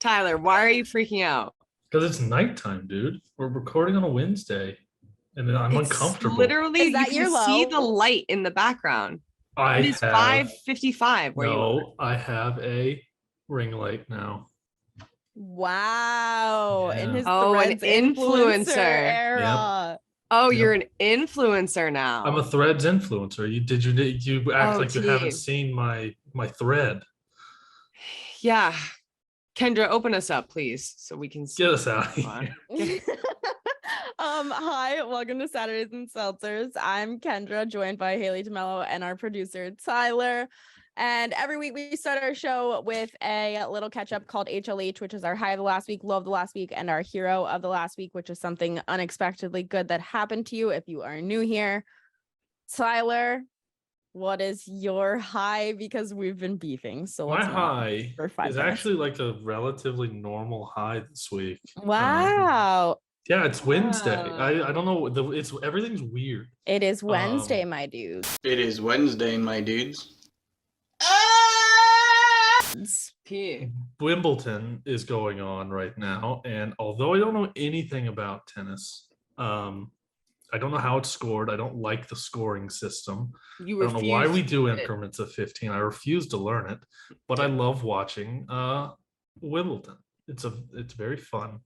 Tyler, why are you freaking out? Because it's nighttime, dude. We're recording on a Wednesday, and then I'm uncomfortable. Literally, Is that you your can see low? the light in the background. I It is have 5:55 where you are. no. I have a ring light now. Wow. In Yeah. his Oh, an Threads influencer influencer. era. Oh, Yep. you're an influencer now. I'm a Threads influencer. You act like you haven't seen my thread. Yeah. Kendra, open us up, please, so we can see. Get us out of here. Hi, welcome to Saturdays and Seltzers. I'm Kendra, joined by Haley DeMello and our producer Tyler. And every week we start our show with a little catch up called HLH, which is our high of the last week, low of the last week, and our hero of the last week, which is something unexpectedly good that happened to you if you are new here. Tyler, what is your high? Because we've been beefing. So my high for 5 is minutes. actually like a relatively normal high this week. Wow. Yeah, it's Wednesday. I don't know. Everything's weird. It is Wednesday, my dude. It is Wednesday, my dudes. Wimbledon is going on right now, and although I don't know anything about tennis, I don't know how it's scored. I don't like the scoring system. I don't know why we do increments of 15. I refuse to learn it, but I love watching Wimbledon. It's very fun.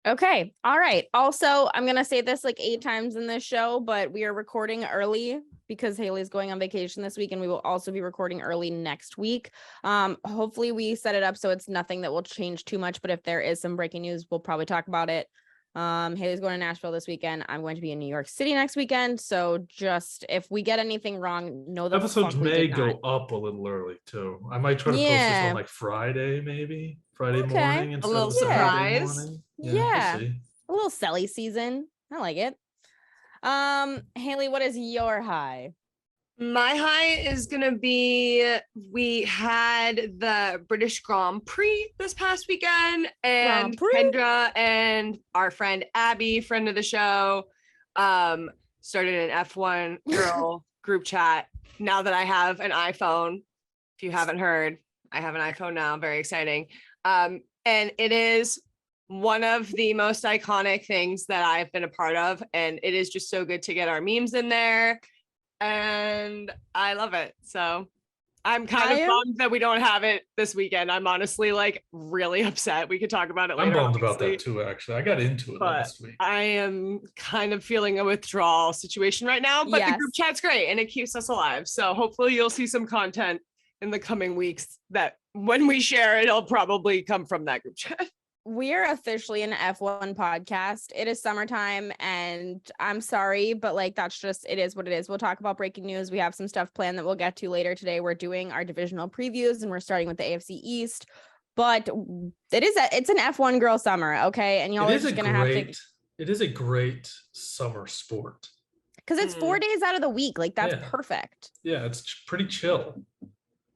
Okay. All right. Also, I'm going to say this like 8 times in this show, but we are recording early because Haley's going on vacation this week, and we will also be recording early next week. Hopefully we set it up so it's nothing that will change too much, but if there is some breaking news, we'll probably talk about it. Haley's going to Nashville this weekend. I'm going to be in New York City next weekend. So just if we get anything wrong, know the episodes may go up a little early too. I might try to post this on like Friday, maybe Friday morning instead little of Saturday surprise. morning. Yeah. We'll see. A little selly season. I like it. Haley, what is your high? My high is going to be, we had the British Grand Prix this past weekend, and Kendra and our friend Abby, friend of the show, started an F1 girl group chat. Now that I have an iPhone, if you haven't heard, I have an iPhone now, very exciting. And it is one of the most iconic things that I've been a part of, and it is just so good to get our memes in there. And I love it. So I'm kind of bummed that we don't have it this weekend. I'm honestly like really upset. We could talk about it later. I'm bummed about that too, actually. I got into it last week. I am kind of feeling a withdrawal situation right now, but the group chat's great and it keeps us alive. So hopefully you'll see some content in the coming weeks that when we share it, it'll probably come from that group chat. We are officially an F1 podcast. It is summertime, and I'm sorry, but like that's just, it is what it is. We'll talk about breaking news. We have some stuff planned that we'll get to later today. We're doing our divisional previews, and we're starting with the AFC East. But it's an F1 girl summer, okay? And y'all are just gonna have to. It is a great summer sport because it's 4 days out of the week. Like that's perfect. Yeah, it's pretty chill.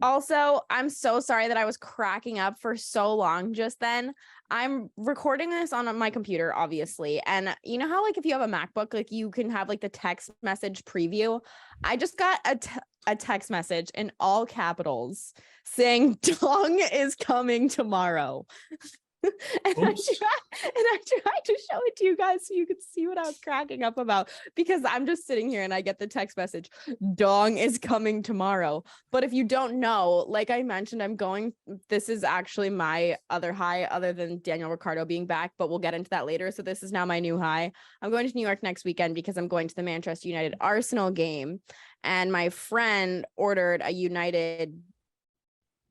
Also, I'm so sorry that I was cracking up for so long just then. I'm recording this on my computer, obviously. And you know how like if you have a MacBook, like you can have like the text message preview. I just got a text message in all capitals saying Dong is coming tomorrow. And I tried to show it to you guys so you could see what I was cracking up about, because I'm just sitting here and I get the text message, Dong is coming tomorrow. But if you don't know, like I mentioned, this is actually my other high other than Daniel Ricciardo being back, but we'll get into that later. So this is now my new high. I'm going to New York next weekend because I'm going to the Manchester United Arsenal game, and my friend ordered a United.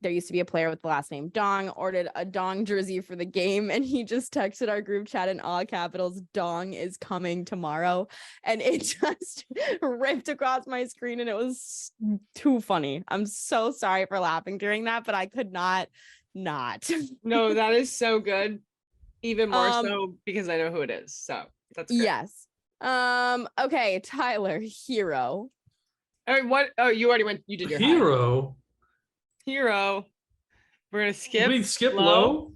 There used to be a player with the last name Dong, ordered a Dong jersey for the game, and he just texted our group chat in all capitals, Dong is coming tomorrow. And it just ripped across my screen, and it was too funny. I'm so sorry for laughing during that, but I could not. No, that is so good. Even more so because I know who it is. So that's great. Yes. Okay, Tyler, hero. All right, what? Oh, you already went. You did your hero. Hero. We're gonna skip. We skip low.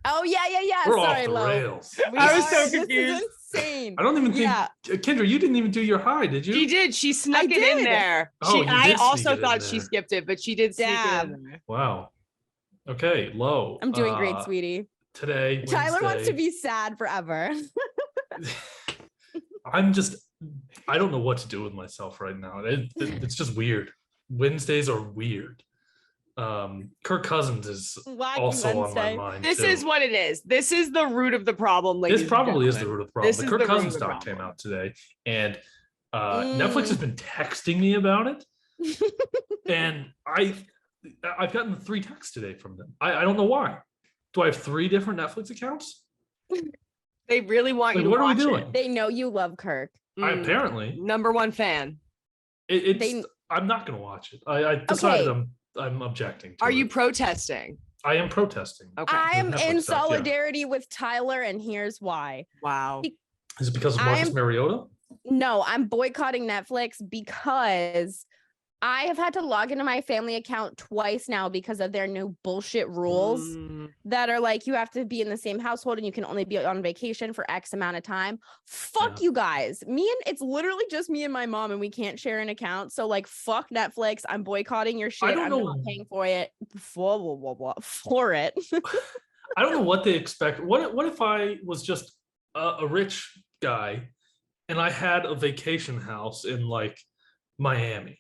Oh yeah. We're Sorry, off the low. rails. I was so confused. This is insane. I don't even think Kendra, you didn't even do your high, did you? She did. She snuck it in there. Oh, I also thought she skipped it, but she did sneak it in there. Wow. Okay, low. I'm doing great, sweetie. Today, Wednesday, Tyler wants to be sad forever. I don't know what to do with myself right now. It's just weird. Wednesdays are weird. Kirk Cousins is Wacky also Wednesday. on my mind. This too. is what it is. This is the root of the problem, ladies. This probably is and the gentlemen. root of the problem. This The is Kirk the root of Cousins the doc problem. came out today, and Netflix has been texting me about it, and I've gotten 3 texts today from them. I don't know why. Do I have 3 different Netflix accounts? They really want you to what watch are we doing? it. They know you love Kirk. I apparently #1 fan. I'm not going to watch it. I decided I'm objecting to Are it. you protesting? I am protesting. Okay. I am Netflix in stuff, yeah. solidarity with Tyler, and here's why. Wow. Is it because of Marcus Mariota? No, I'm boycotting Netflix because I have had to log into my family account twice now because of their new bullshit rules that are like, you have to be in the same household and you can only be on vacation for X amount of time. Fuck you guys. It's literally just me and my mom, and we can't share an account. So like, fuck Netflix. I'm boycotting your shit. I'm not paying for it. For it. I don't know what they expect. What if I was just a rich guy and I had a vacation house in like Miami?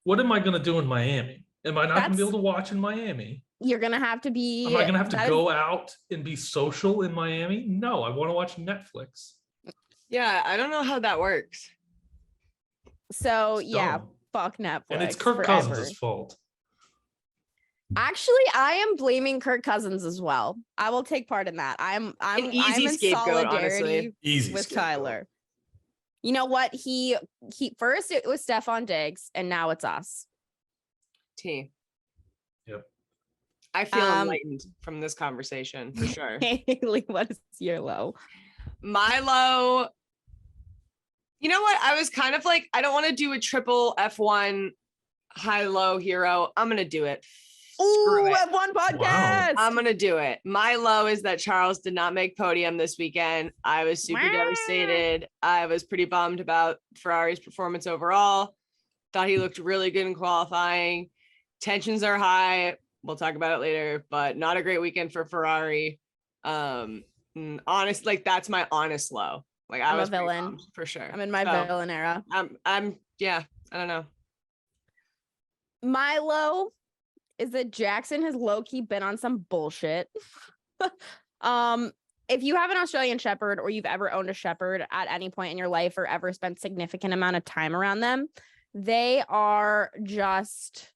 What am I going to do in Miami? Am I not going to be able to watch in Miami? You're going to have to be... Am I going to have to go out and be social in Miami? No, I want to watch Netflix. Yeah, I don't know how that works. So, yeah, fuck Netflix. And it's Kirk Cousins' fault. Actually, I am blaming Kirk Cousins as well. I will take part in that. I'm in solidarity with Tyler. You know what? He first it was Stephon Diggs, and now it's us. T. Yep. I feel enlightened from this conversation for sure. Haley, what is your low? My low. You know what? I was kind of like, I don't want to do a triple F1 high-low hero. I'm gonna do it. Ooh, F1 podcast. Wow. I'm gonna do it. My low is that Charles did not make podium this weekend. I was super devastated. I was pretty bummed about Ferrari's performance overall. Thought he looked really good in qualifying. Tensions are high. We'll talk about it later, but not a great weekend for Ferrari. Honest, like that's my honest low. Like I'm a villain for sure. I'm in my villain era. Yeah, I don't know. My low is that Jackson has low-key been on some bullshit. If you have an Australian Shepherd or you've ever owned a Shepherd at any point in your life or ever spent significant amount of time around them, they are just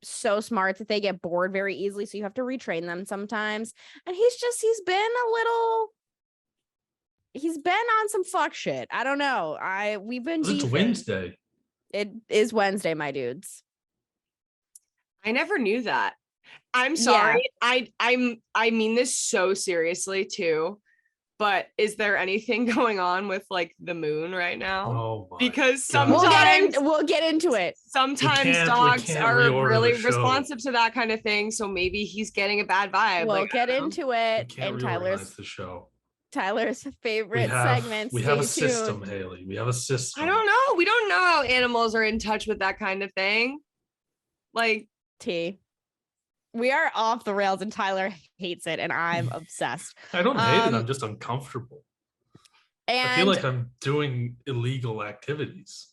so smart that they get bored very easily. So you have to retrain them sometimes. And he's been on some fuck shit. I don't know. We've been It's Wednesday. It is Wednesday, my dudes. I never knew that. I'm sorry. Yeah. I mean this so seriously too. But is there anything going on with like the moon right now? Oh my because sometimes we'll get into it. Sometimes dogs are really responsive to that kind of thing. So maybe he's getting a bad vibe. We'll get into it. And Tyler's the show. Tyler's favorite segment. We have a system, Haley. We have a system. I don't know. We don't know how animals are in touch with that kind of thing. Like we are off the rails and Tyler hates it and I'm obsessed. I don't hate it. I'm just uncomfortable. And I feel like I'm doing illegal activities.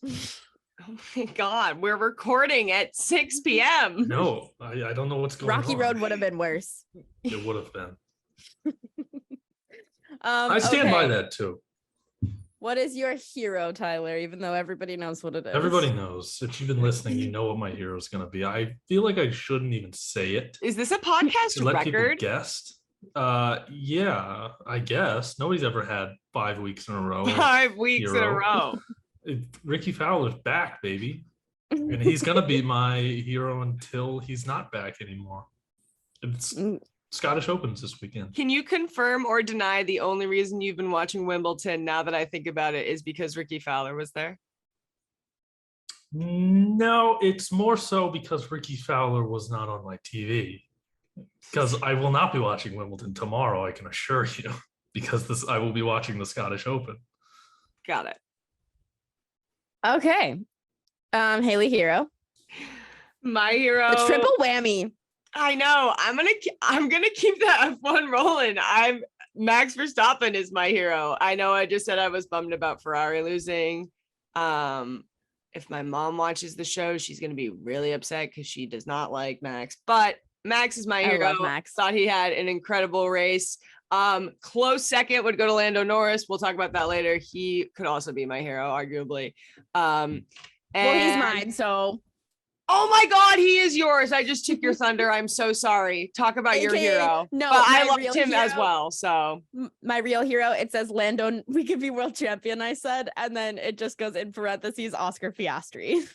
Oh my God. We're recording at 6 p.m. No, I don't know what's going on. Rocky Road would have been worse. It would have been. I stand by that too. What is your hero, Tyler? Even though everybody knows what it is. Everybody knows. If you've been listening, you know what my hero is going to be. I feel like I shouldn't even say it. Is this a podcast let record? People guess. Yeah, I guess. Nobody's ever had 5 weeks in a row. 5 weeks in a row. Ricky Fowler's back, baby. And he's going to be my hero until he's not back anymore. It's Scottish Opens this weekend. Can you confirm or deny the only reason you've been watching Wimbledon, now that I think about it, is because Ricky Fowler was there? No, it's more so because Ricky Fowler was not on my TV. Because I will not be watching Wimbledon tomorrow, I can assure you. Because I will be watching the Scottish Open. Got it. Okay. Haley hero. My hero. The triple whammy. I know. I'm gonna keep that F1 rolling. Max Verstappen is my hero. I know I just said I was bummed about Ferrari losing. If my mom watches the show, she's gonna be really upset because she does not like Max. But Max is my hero. I love Max. Thought he had an incredible race. Close second would go to Lando Norris. We'll talk about that later. He could also be my hero, arguably. Well, he's mine, so. Oh my God, he is yours. I just took your thunder. I'm so sorry. Talk about your hero. No, but I loved him as well. So my real hero, it says Lando, we could be world champion, I said. And then it just goes in parentheses, Oscar Piastri.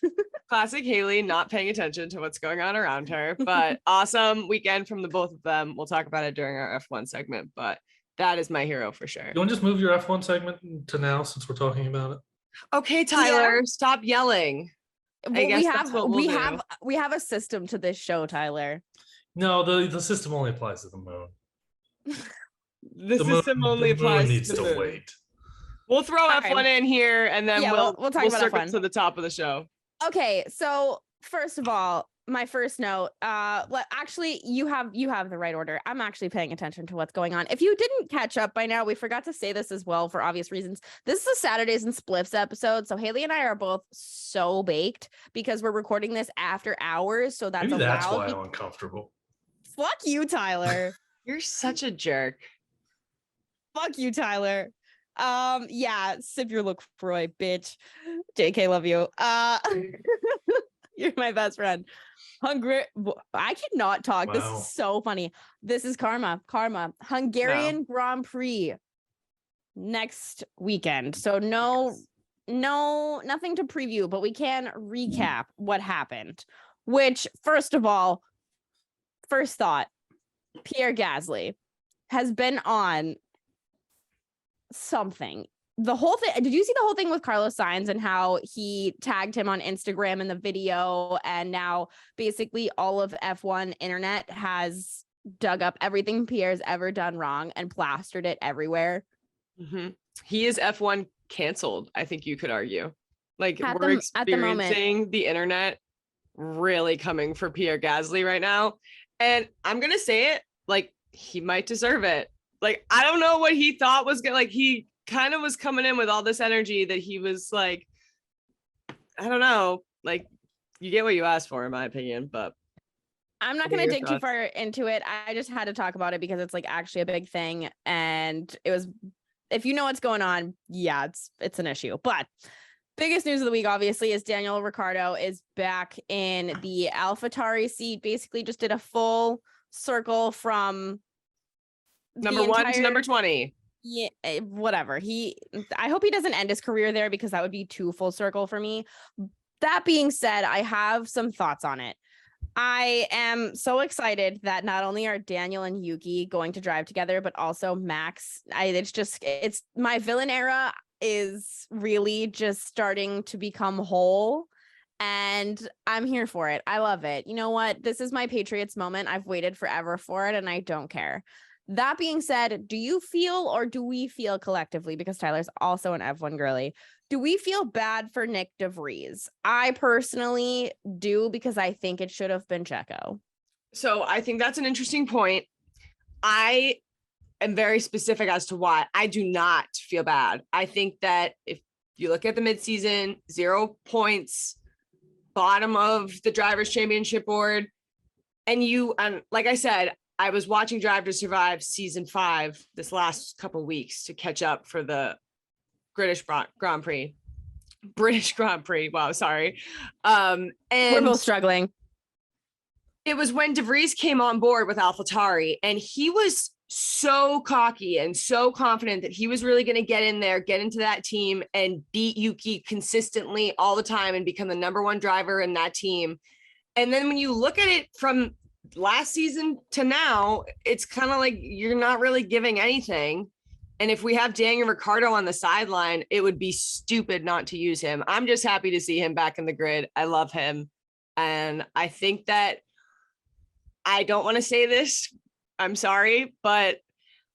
Classic Haley, not paying attention to what's going on around her. But awesome weekend from the both of them. We'll talk about it during our F1 segment, but that is my hero for sure. You want to just move your F1 segment to now since we're talking about it? Okay, Tyler, stop yelling. Well, we have a system to this show, Tyler. No, the system only applies to the moon. The system only applies needs to the to moon. wait. We'll throw F1 in here and then we'll talk about circle F1 to the top of the show. Okay, so first of all, my first note, actually you have the right order. I'm actually paying attention to what's going on. If you didn't catch up by now, we forgot to say this as well for obvious reasons. This is a Saturdays and Spliffs episode, so Haley and I are both so baked because we're recording this after hours, so that's Maybe that's why I'm uncomfortable. Fuck you, Tyler. You're such a jerk. Fuck you, Tyler. Yeah, sip your LaCroix, bitch. JK, love you. You're my best friend. Hungry. I cannot talk. Wow. This is so funny. This is karma. Hungarian Grand Prix next weekend. So nothing to preview, but we can recap what happened. Which, first of all, first thought, Pierre Gasly has been on something. The whole thing, did you see the whole thing with Carlos Sainz and how he tagged him on Instagram in the video, and now basically all of F1 internet has dug up everything Pierre's ever done wrong and plastered it everywhere? Mm-hmm. He is F1 canceled, I think you could argue. Like, we're experiencing the internet really coming for Pierre Gasly right now, and I'm gonna say it, like, he might deserve it. Like, I don't know what he thought was gonna, like, he kind of was coming in with all this energy that he was like, I don't know, like, you get what you asked for, in my opinion. But I'm not going to dig too far into it. I just had to talk about it because it's like actually a big thing, and it was, if you know what's going on, yeah, it's an issue. But biggest news of the week, obviously, is Daniel Ricciardo is back in the AlphaTauri seat. Basically just did a full circle from number 1 to number 20. Yeah, whatever. I hope he doesn't end his career there because that would be too full circle for me. That being said, I have some thoughts on it. I am so excited that not only are Daniel and Yuki going to drive together, but also Max. It's my villain era is really just starting to become whole, and I'm here for it. I love it. You know what? This is my Patriots moment. I've waited forever for it, and I don't care. That being said, do you feel, or do we feel collectively, because Tyler's also an F1 girly, do we feel bad for Nick DeVries? I personally do, because I think it should have been Checo. So I think that's an interesting point. I am very specific as to why. I do not feel bad. I think that if you look at the midseason, 0 points, bottom of the Drivers' Championship board, and like I said, I was watching Drive to Survive season 5 this last couple weeks to catch up for the British Grand Prix. Wow, sorry. And we're both struggling. It was when DeVries came on board with AlphaTauri, and he was so cocky and so confident that he was really going to get in there, get into that team, and beat Yuki consistently all the time and become the number 1 driver in that team. And then when you look at it from last season to now, it's kind of like you're not really giving anything. And if we have Daniel Ricciardo on the sideline, it would be stupid not to use him. I'm just happy to see him back in the grid. I love him. And I think that, I don't want to say this, I'm sorry, but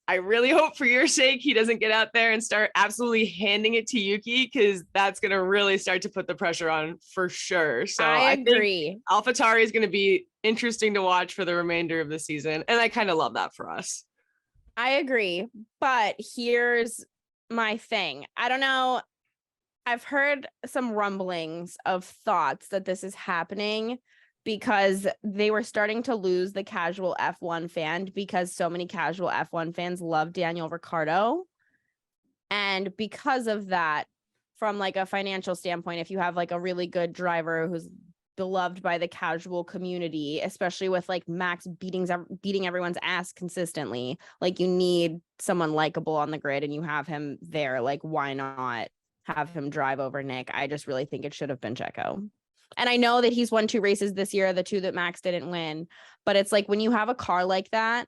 I really hope for your sake he doesn't get out there and start absolutely handing it to Yuki, because that's going to really start to put the pressure on for sure. So I agree. think AlphaTauri is going to be interesting to watch for the remainder of the season. And I kind of love that for us. I agree. But here's my thing. I don't know. I've heard some rumblings of thoughts that this is happening because they were starting to lose the casual F1 fan, because so many casual F1 fans love Daniel Ricciardo. And because of that, from like a financial standpoint, if you have like a really good driver who's beloved by the casual community, especially with like Max beating everyone's ass consistently, like you need someone likable on the grid and you have him there. Like, why not have him drive over Nick? I just really think it should have been Checo. And I know that he's won 2 races this year, the 2 that Max didn't win. But it's like when you have a car like that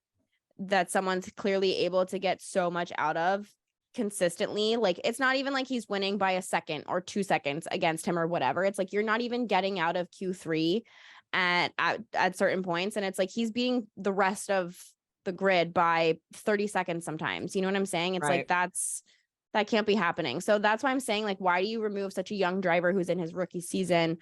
someone's clearly able to get so much out of consistently, like it's not even like he's winning by a second or 2 seconds against him or whatever. It's like you're not even getting out of Q3 at certain points. And it's like he's beating the rest of the grid by 30 seconds sometimes. You know what I'm saying? It's right. Like that can't be happening. So that's why I'm saying, like, why do you remove such a young driver who's in his rookie season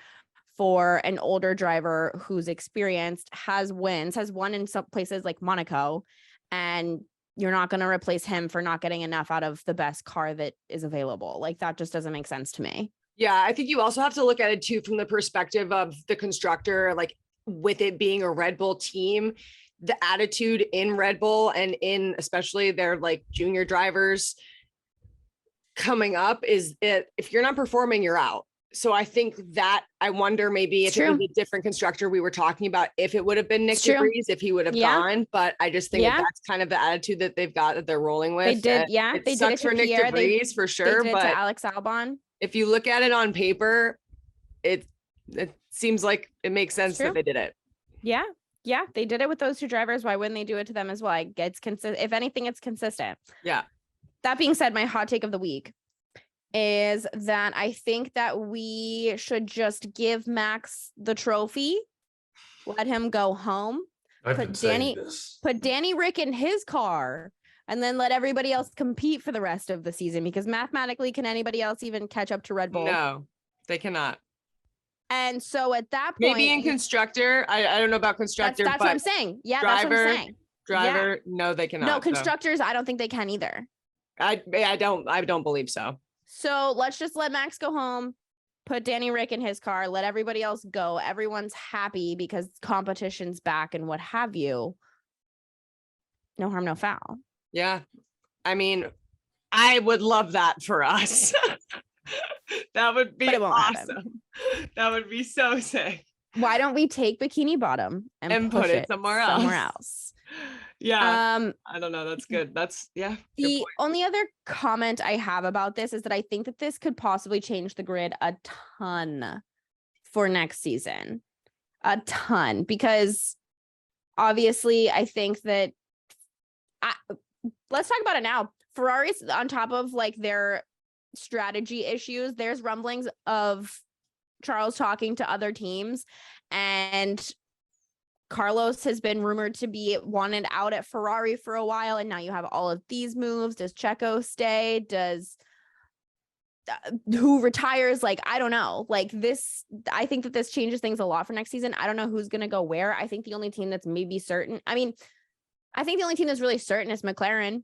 for an older driver who's experienced, has won in some places like Monaco, and you're not going to replace him for not getting enough out of the best car that is available? Like, that just doesn't make sense to me. Yeah, I think you also have to look at it too from the perspective of the constructor, like with it being a Red Bull team, the attitude in Red Bull and in especially their like junior drivers coming up is it, if you're not performing, you're out. So I think that I wonder maybe if it was a different constructor we were talking about, if it would have been Nick DeVries, if he would have gone. But I just think that's kind of the attitude that they've got, that they're rolling with. They did, they did it for Nick DeVries for sure. They did but it to Alex Albon. If you look at it on paper, it seems like it makes sense that they did it. Yeah, they did it with those 2 drivers. Why wouldn't they do it to them as well? It's consistent. If anything, it's consistent. Yeah. That being said, my hot take of the week is that I think that we should just give Max the trophy, let him go home, put Danny Rick in his car, and then let everybody else compete for the rest of the season, because mathematically, can anybody else even catch up to Red Bull? No, they cannot. And so at that point, maybe in constructor, I don't know about constructor. That's what I'm saying. Yeah, that's what I'm saying. Driver, no, they cannot. No, constructors, I don't think they can either. I don't believe so. So let's just let Max go home, put Danny Rick in his car, let everybody else go. Everyone's happy because competition's back and what have you. No harm, no foul. Yeah. I mean, I would love that for us. That would be awesome. That would be so sick. Why don't we take Bikini Bottom and put it somewhere else? Yeah. I don't know. That's good. The only other comment I have about this is that I think that this could possibly change the grid a ton for next season. A ton. Because obviously I think that let's talk about it now. Ferrari's on top of like their strategy issues. There's rumblings of Charles talking to other teams, and Carlos has been rumored to be wanted out at Ferrari for a while, and now you have all of these moves. Does Checo stay? Who retires? Like, I don't know. Like this, I think that this changes things a lot for next season. I don't know who's going to go where. I think the only team that's maybe certain, I think the only team that's really certain is McLaren.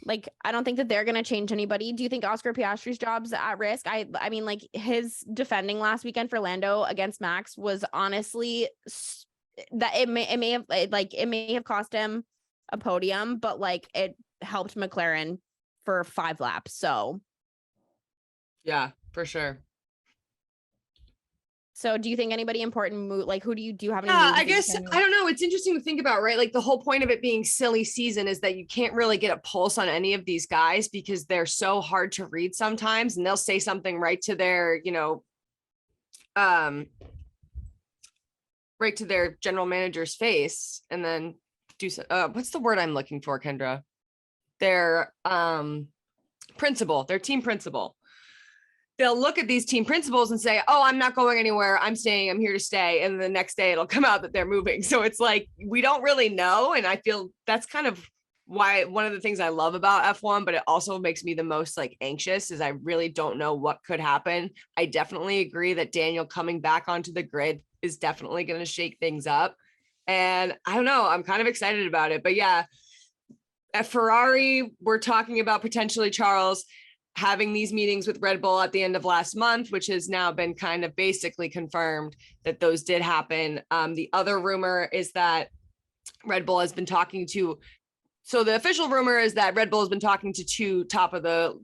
Like, I don't think that they're going to change anybody. Do you think Oscar Piastri's job's at risk? I mean, like, his defending last weekend for Lando against Max was honestly that it may have cost him a podium, but like it helped McLaren for 5 laps. So yeah, for sure. So do you think anybody important move? Like, who do you have any? I guess, I don't know. It's interesting to think about, right? Like the whole point of it being silly season is that you can't really get a pulse on any of these guys because they're so hard to read sometimes, and they'll say something right to their, right to their general manager's face, and then do what's the word I'm looking for, Kendra? Their principal, their team principal. They'll look at these team principals and say, oh, I'm not going anywhere. I'm staying. I'm here to stay. And the next day it'll come out that they're moving. So it's like, we don't really know. And I feel that's kind of why one of the things I love about F1, but it also makes me the most like anxious is I really don't know what could happen. I definitely agree that Daniel coming back onto the grid is definitely going to shake things up. And I don't know, I'm kind of excited about it. But yeah, at Ferrari, we're talking about potentially Charles having these meetings with Red Bull at the end of last month, which has now been kind of basically confirmed that those did happen. The other rumor is that Red Bull has been talking to, so the official rumor is that Red Bull has been talking to two top of the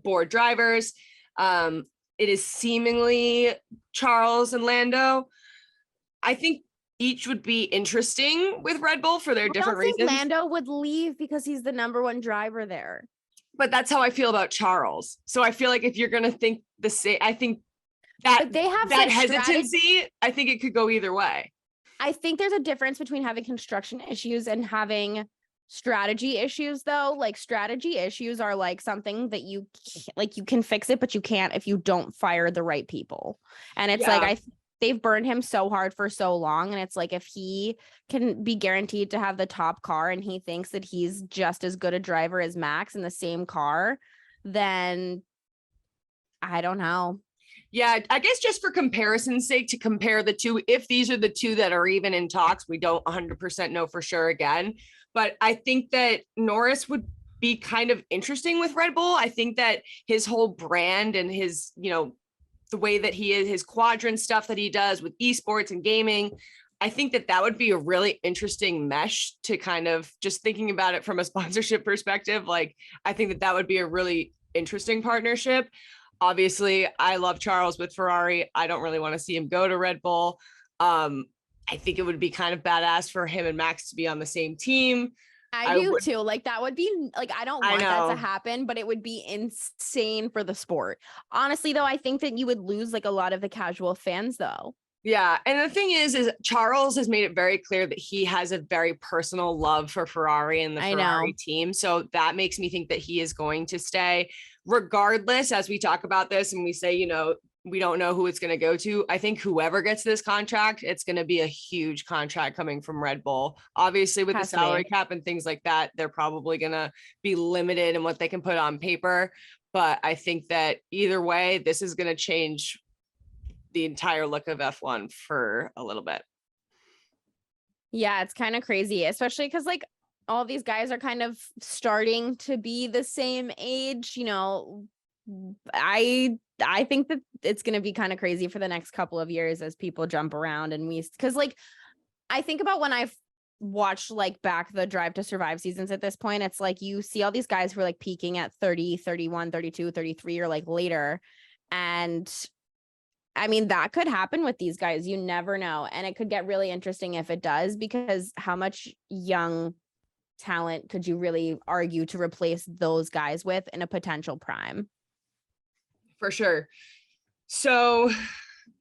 board drivers. It is seemingly Charles and Lando. I think each would be interesting with Red Bull for their different reasons. Lando would leave because he's the number one driver there. But that's how I feel about Charles. So I feel like if you're going to think the same, I think that they have that hesitancy, I think it could go either way. I think there's a difference between having construction issues and having strategy issues, though. Like strategy issues are like something that you can fix it, but you can't if you don't fire the right people. And it's like they've burned him so hard for so long, and it's like if he can be guaranteed to have the top car and he thinks that he's just as good a driver as Max in the same car, then I don't know. Yeah, I guess just for comparison's sake, to compare the two, if these are the two that are even in talks, we don't 100% know for sure again. But I think that Norris would be kind of interesting with Red Bull. I think that his whole brand and his, the way that he is, his quadrant stuff that he does with esports and gaming, I think that that would be a really interesting mesh to kind of just thinking about it from a sponsorship perspective. Like, I think that that would be a really interesting partnership. Obviously, I love Charles with Ferrari. I don't really want to see him go to Red Bull. I think it would be kind of badass for him and Max to be on the same team. I do too. Like that would be like, I don't want that to happen, but it would be insane for the sport. Honestly, though, I think that you would lose like a lot of the casual fans though. Yeah. And the thing is Charles has made it very clear that he has a very personal love for Ferrari and the Ferrari team. So that makes me think that he is going to stay regardless, as we talk about this and we say, we don't know who it's going to go to. I think whoever gets this contract, it's going to be a huge contract coming from Red Bull. Obviously, with the salary cap and things like that, they're probably going to be limited in what they can put on paper. But I think that either way, this is going to change the entire look of F1 for a little bit. Yeah, it's kind of crazy, especially because like all these guys are kind of starting to be the same age. I think that it's going to be kind of crazy for the next couple of years as people jump around and because like I think about when I've watched like back the Drive to Survive seasons at this point, it's like you see all these guys who are like peaking at 30, 31, 32, 33 or like later. And I mean, that could happen with these guys. You never know. And it could get really interesting if it does, because how much young talent could you really argue to replace those guys with in a potential prime? For sure. So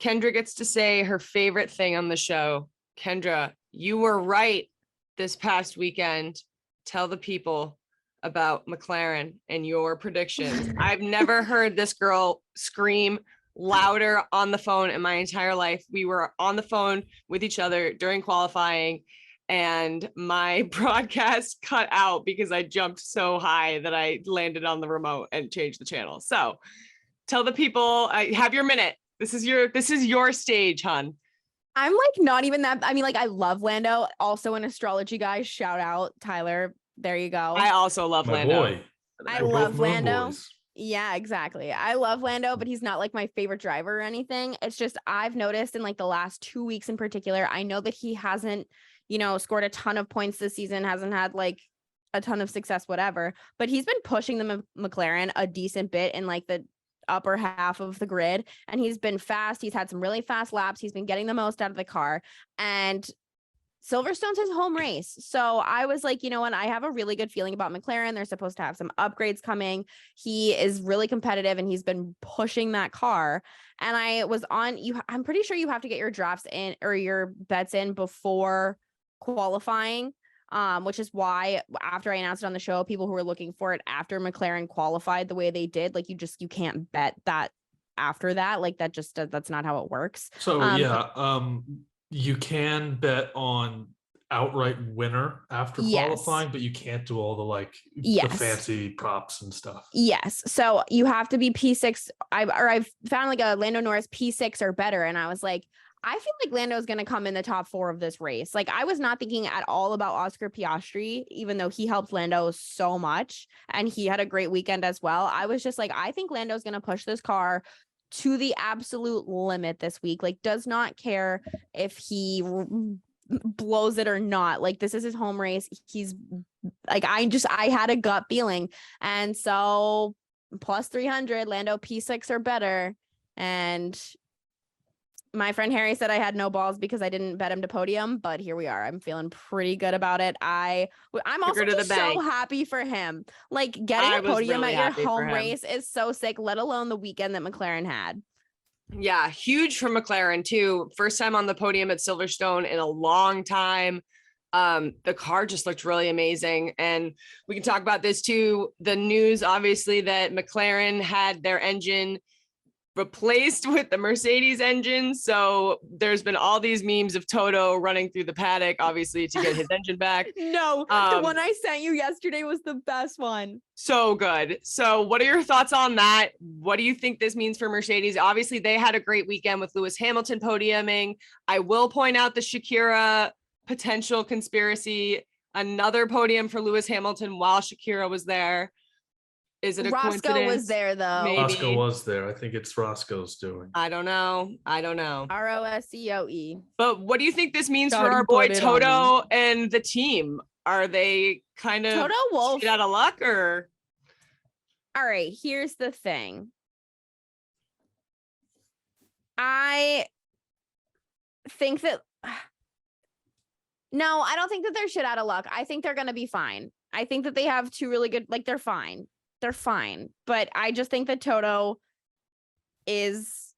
Kendra gets to say her favorite thing on the show. Kendra, you were right this past weekend. Tell the people about McLaren and your predictions. I've never heard this girl scream louder on the phone in my entire life. We were on the phone with each other during qualifying and my broadcast cut out because I jumped so high that I landed on the remote and changed the channel. So tell the people, have your minute. This is your stage, hun. I'm like not even that. I mean, like I love Lando, also an astrology guy. Shout out Tyler. There you go. I also love Lando. Boy. I love Lando. Yeah, exactly. I love Lando, but he's not like my favorite driver or anything. It's just I've noticed in like the last 2 weeks in particular, I know that he hasn't, scored a ton of points this season, hasn't had like a ton of success, whatever, but he's been pushing the McLaren a decent bit in like the upper half of the grid, and he's been fast. He's had some really fast laps. He's been getting the most out of the car, and Silverstone's his home race. So I was like, what? I have a really good feeling about McLaren. They're supposed to have some upgrades coming. He is really competitive and he's been pushing that car. And I was on I'm pretty sure you have to get your drafts in or your bets in before qualifying. Which is why after I announced it on the show, people who were looking for it after McLaren qualified the way they did, like you can't bet that after that, like that's not how it works. So you can bet on outright winner after qualifying, but you can't do all the the fancy props and stuff. Yes. So you have to be P6. I've found like a Lando Norris P6 or better. And I was like, I feel like Lando's going to come in the top 4 of this race. Like, I was not thinking at all about Oscar Piastri, even though he helped Lando so much and he had a great weekend as well. I was just like, I think Lando's going to push this car to the absolute limit this week. Like, does not care if he blows it or not. Like, this is his home race. He's like, I had a gut feeling. And so plus 300, Lando P6 or better. And my friend Harry said I had no balls because I didn't bet him to podium, but here we are. I'm feeling pretty good about it. I'm also just so happy for him. Like, getting a podium really at your home race is so sick, let alone the weekend that McLaren had. Yeah, huge for McLaren too. First time on the podium at Silverstone in a long time. The car just looked really amazing. And we can talk about this too. The news, obviously, that McLaren had their engine replaced with the Mercedes engine. So there's been all these memes of Toto running through the paddock, obviously, to get his engine back. No, the one I sent you yesterday was the best one. So good. So what are your thoughts on that? What do you think this means for Mercedes? Obviously, they had a great weekend with Lewis Hamilton podiuming. I will point out the Shakira potential conspiracy, another podium for Lewis Hamilton while Shakira was there. Is it a Roscoe coincidence? was there though. Maybe. Roscoe was there. I think it's Roscoe's doing. I don't know. Roscoe. But what do you think this means for our boy Toto and the team? Are they kind of Toto Wolff out of luck, or? All right, here's the thing. I think that no, I don't think that they're shit out of luck. I think they're going to be fine. I think that they have 2 really good, like, they're fine. They're fine. But I just think that Toto is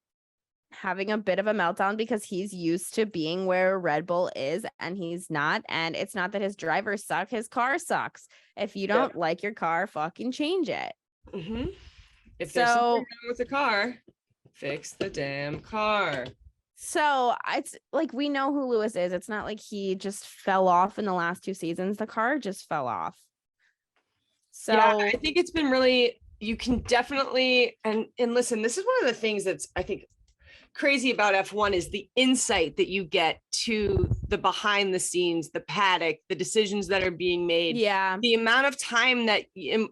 having a bit of a meltdown because he's used to being where Red Bull is and he's not. And it's not that his drivers suck. His car sucks. If you don't like your car, fucking change it. Mm-hmm. If there's something wrong with the car, fix the damn car. So it's like, we know who Lewis is. It's not like he just fell off in the last 2 seasons. The car just fell off. So yeah, I think it's been really, you can definitely, and listen, this is one of the things that's, I think, crazy about F1 is the insight that you get to the behind the scenes, the paddock, the decisions that are being made. Yeah. The amount of time that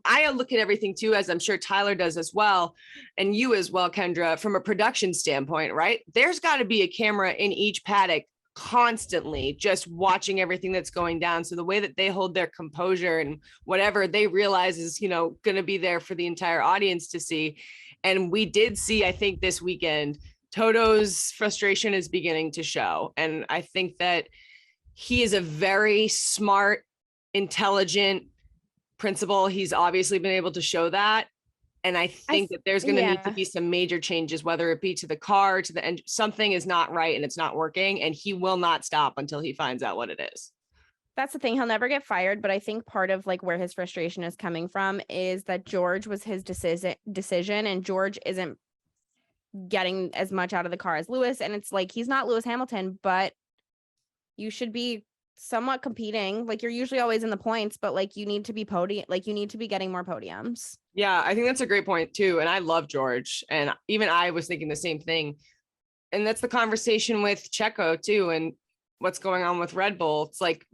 I look at everything too, as I'm sure Tyler does as well. And you as well, Kendra, from a production standpoint, right? There's got to be a camera in each paddock constantly just watching everything that's going down. So the way that they hold their composure and whatever they realize is, going to be there for the entire audience to see. And we did see, I think this weekend, Toto's frustration is beginning to show. And I think that he is a very smart, intelligent principal. He's obviously been able to show that. And I think that there's going to need to be some major changes, whether it be to the car, to the engine. Something is not right and it's not working. And he will not stop until he finds out what it is. That's the thing. He'll never get fired. But I think part of like where his frustration is coming from is that George was his decision and George isn't getting as much out of the car as Lewis. And it's like, he's not Lewis Hamilton, but you should be somewhat competing. Like, you're usually always in the points, but like, you need to be you need to be getting more podiums. Yeah, I think that's a great point too. And I love George. And even I was thinking the same thing. And that's the conversation with Checo too. And what's going on with Red Bull. It's like,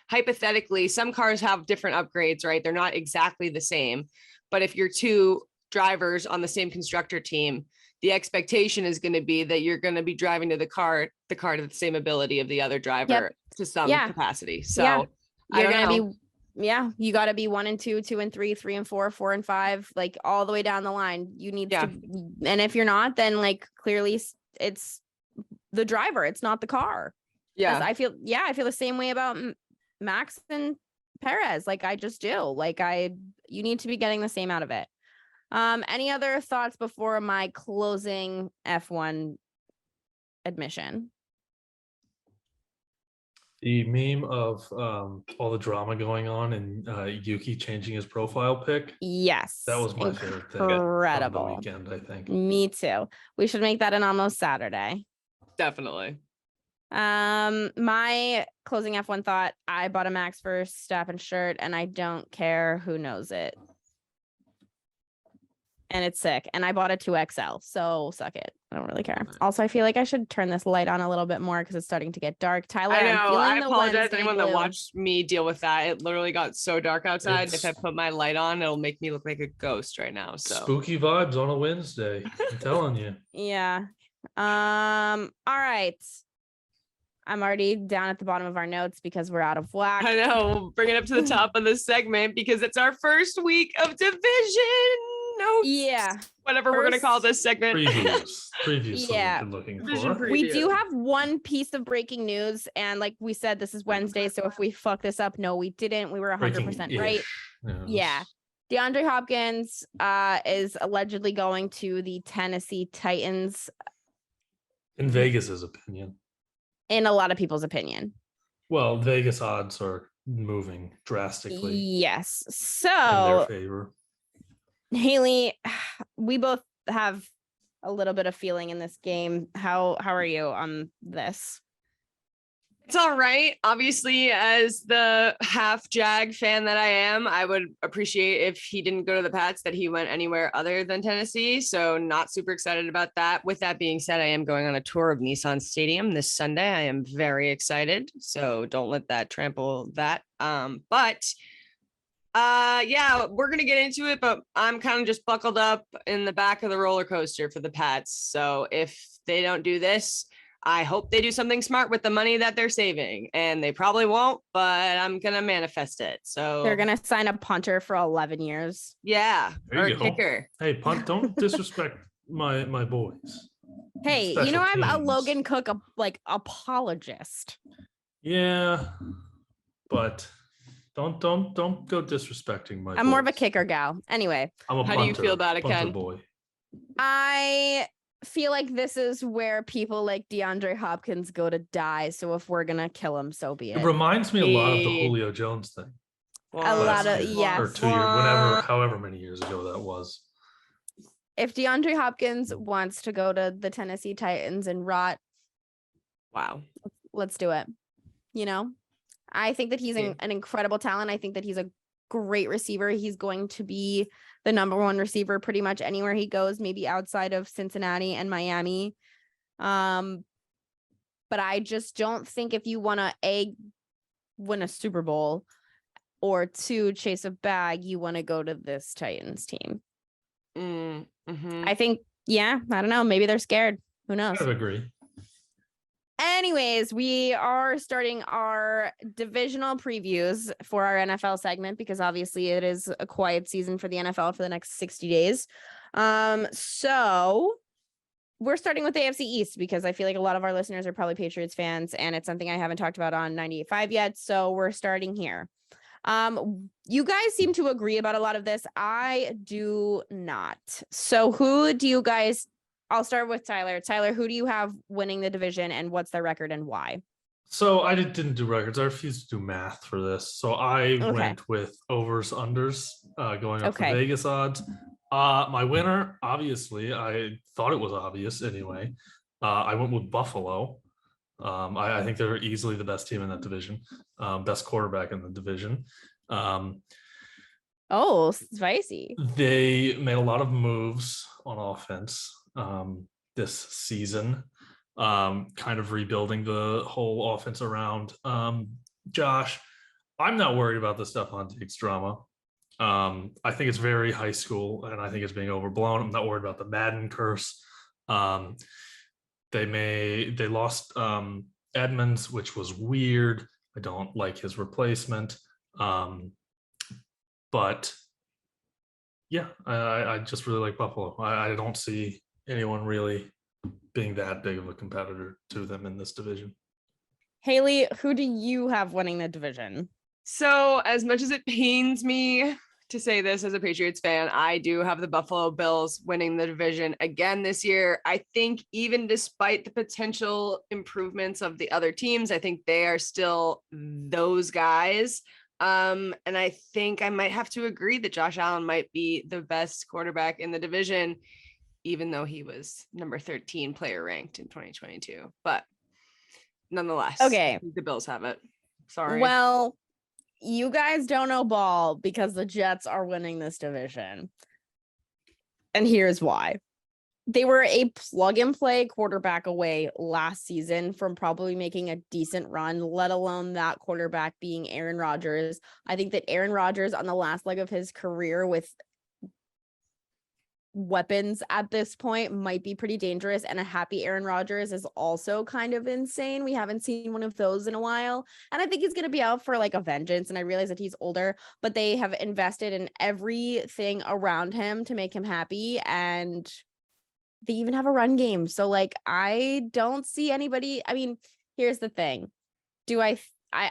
hypothetically, some cars have different upgrades, right? They're not exactly the same. But if you're 2 drivers on the same constructor team, the expectation is going to be that you're going to be driving to the car to the same ability of the other driver to some capacity. So you're going to be, you got to be 1 and 2, 2 and 3, 3 and 4, 4 and 5, like all the way down the line. You need to, and if you're not, then like clearly it's the driver, it's not the car. Yeah. I feel the same way about Max and Perez. Like, I just do. Like, you need to be getting the same out of it. Any other thoughts before my closing F1 admission? The meme of all the drama going on and Yuki changing his profile pic. Yes. That was my favorite thing. Incredible. The weekend, I think. Me too. We should make that an almost Saturday. Definitely. My closing F1 thought, I bought a Max Verstappen shirt and I don't care who knows it. And it's sick. And I bought a 2XL, so suck it. I don't really care. Also, I feel like I should turn this light on a little bit more because it's starting to get dark. Tyler, I know. I apologize to anyone that blue. watched me deal with that. It literally got so dark outside. If I put my light on, it'll make me look like a ghost right now. So spooky vibes on a Wednesday. I'm telling you. Yeah. All right. I'm already down at the bottom of our notes because we're out of whack. I know. We'll bring it up to the top of this segment because it's our first week of Division Notes. Yeah. Whatever we're going to call this segment. Previews. Yeah. Looking for. We do have one piece of breaking news. And like we said, this is Wednesday. So if we fuck this up, no, we didn't. We were 100% right. Yeah. DeAndre Hopkins is allegedly going to the Tennessee Titans. In Vegas's opinion. In a lot of people's opinion. Well, Vegas odds are moving drastically. Yes. So in their favor. Haley, we both have a little bit of feeling in this game. How are you on this? It's all right. Obviously, as the half Jag fan that I am, I would appreciate if he didn't go to the Pats, that he went anywhere other than Tennessee. So not super excited about that. With that being said, I am going on a tour of Nissan Stadium this Sunday. I am very excited. So don't let that trample that. Yeah, we're going to get into it, but I'm kind of just buckled up in the back of the roller coaster for the Pats. So if they don't do this, I hope they do something smart with the money that they're saving, and they probably won't, but I'm going to manifest it. So they're going to sign a punter for 11 years. Yeah. Or a kicker. Hey, punt, don't disrespect my boys. Hey, Special you know, I'm teams. a Logan Cook, apologist. Yeah, but don't go disrespecting my I'm boys. more of a kicker gal. Anyway. I'm a punter. How do you feel about it, Ken? Boy. I feel like this is where people like DeAndre Hopkins go to die. So if we're gonna kill him, so be it. It reminds me a lot of the Julio Jones thing. A lot of yes. Or 2 years, however many years ago that was. If DeAndre Hopkins wants to go to the Tennessee Titans and rot, wow, let's do it. You know, I think that he's an incredible talent. I think that he's a great receiver. He's going to be the number one receiver pretty much anywhere he goes, maybe outside of Cincinnati and Miami. But I just don't think if you want to win a Super Bowl or 2 chase a bag, you want to go to this Titans team. Mm-hmm. I think, I don't know. Maybe they're scared. Who knows? I would agree. Anyways, we are starting our divisional previews for our NFL segment because obviously it is a quiet season for the NFL for the next 60 days. So we're starting with the AFC East because I feel like a lot of our listeners are probably Patriots fans and it's something I haven't talked about on 98.5 yet. So we're starting here. You guys seem to agree about a lot of this. I do not. So who do you guys... I'll start with Tyler. Tyler, who do you have winning the division and what's their record and why? So I didn't do records. I refused to do math for this. So I went with overs, unders, going up for Vegas odds. My winner, obviously, I thought it was obvious anyway. I went with Buffalo. I think they're easily the best team in that division, best quarterback in the division. Spicy. They made a lot of moves on offense this season, kind of rebuilding the whole offense around Josh. I'm not worried about the Stephon Diggs drama. I think it's very high school and I think it's being overblown. I'm not worried about the Madden curse. They lost Edmonds, which was weird. I don't like his replacement. But yeah, I just really like Buffalo. I don't see anyone really being that big of a competitor to them in this division. Haley, who do you have winning the division? So as much as it pains me to say this as a Patriots fan, I do have the Buffalo Bills winning the division again this year. I think even despite the potential improvements of the other teams, I think they are still those guys. And I think I might have to agree that Josh Allen might be the best quarterback in the division, even though he was number 13 player ranked in 2022. But nonetheless. Okay. The Bills have it. Sorry. Well, you guys don't know ball because the Jets are winning this division. And here's why. They were a plug and play quarterback away last season from probably making a decent run, let alone that quarterback being Aaron Rodgers. I think that Aaron Rodgers on the last leg of his career with weapons at this point might be pretty dangerous, and a happy Aaron Rodgers is also kind of insane. We haven't seen one of those in a while, and I think he's going to be out for like a vengeance, and I realize that he's older, but they have invested in everything around him to make him happy, and they even have a run game. So like, I don't see anybody. I mean, here's the thing. I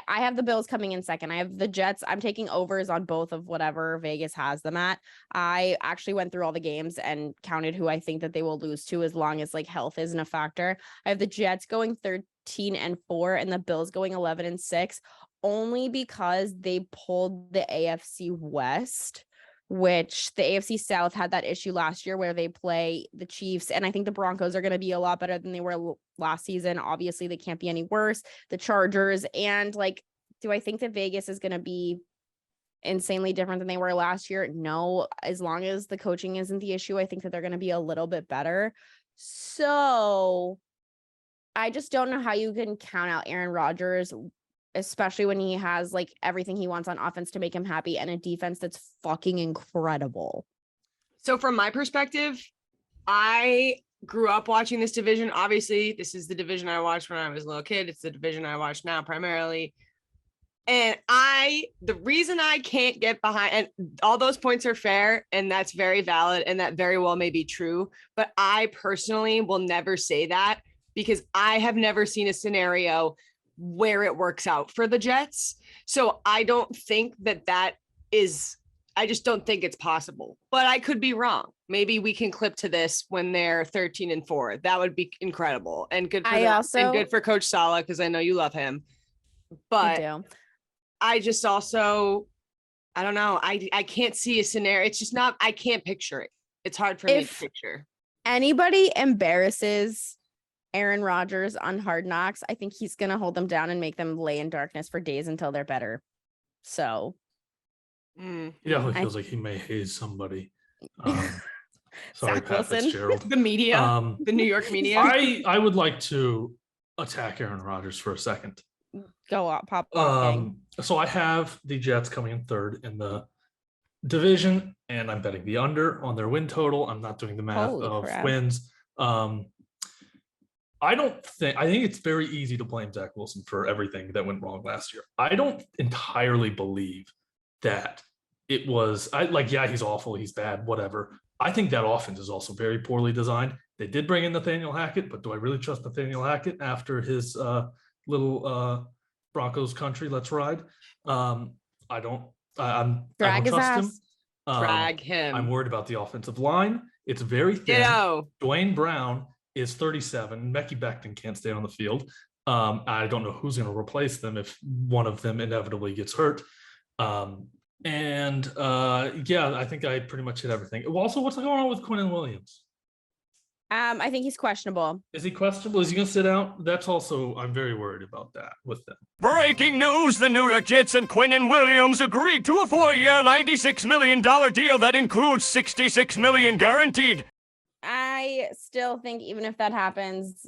have the Bills coming in second. I have the Jets. I'm taking overs on both of whatever Vegas has them at. I actually went through all the games and counted who I think that they will lose to, as long as like health isn't a factor. I have the Jets going 13-4 and the Bills going 11-6, only because they pulled the AFC West, which the AFC South had that issue last year where they play the Chiefs. And I think the Broncos are going to be a lot better than they were last season. Obviously, they can't be any worse. The Chargers. And like, do I think that Vegas is going to be insanely different than they were last year? No, as long as the coaching isn't the issue, I think that they're going to be a little bit better. So I just don't know how you can count out Aaron Rodgers, especially when he has like everything he wants on offense to make him happy and a defense that's fucking incredible. So from my perspective, I grew up watching this division. Obviously, this is the division I watched when I was a little kid. It's the division I watch now primarily. And the reason I can't get behind, and all those points are fair, and that's very valid, and that very well may be true, but I personally will never say that, because I have never seen a scenario where it works out for the Jets. So I don't think that is, I just don't think it's possible, but I could be wrong. Maybe we can clip to this when they're 13-4. That would be incredible and good for and good for Coach Saleh, because I know you love him. But I just also, I don't know. I can't see a scenario. It's just not, I can't picture it. It's hard for me to picture. Anybody embarrasses Aaron Rodgers on Hard Knocks, I think he's going to hold them down and make them lay in darkness for days until they're better. So. He definitely feels like he may haze somebody. Sorry, Zach Pat Wilson. Fitzgerald. The media, the New York media. I would like to attack Aaron Rodgers for a second. Go up, pop. So I have the Jets coming in third in the division, and I'm betting the under on their win total. I'm not doing the math of wins. I think it's very easy to blame Zach Wilson for everything that went wrong last year. I don't entirely believe that it was he's awful, he's bad, whatever. I think that offense is also very poorly designed. They did bring in Nathaniel Hackett, but do I really trust Nathaniel Hackett after his little Broncos country let's ride? I don't trust him. Drag him. I'm worried about the offensive line. It's very thin. Dwayne Brown is 37. Mekhi Becton can't stay on the field. I don't know who's going to replace them if one of them inevitably gets hurt. I think I pretty much hit everything. Also, what's going on with Quinnen Williams? I think he's questionable. Is he questionable? Is he going to sit out? That's also, I'm very worried about that with them. Breaking news, the New York Jets and Quinnen Williams agreed to a 4-year, $96 million deal that includes $66 million guaranteed. I still think even if that happens,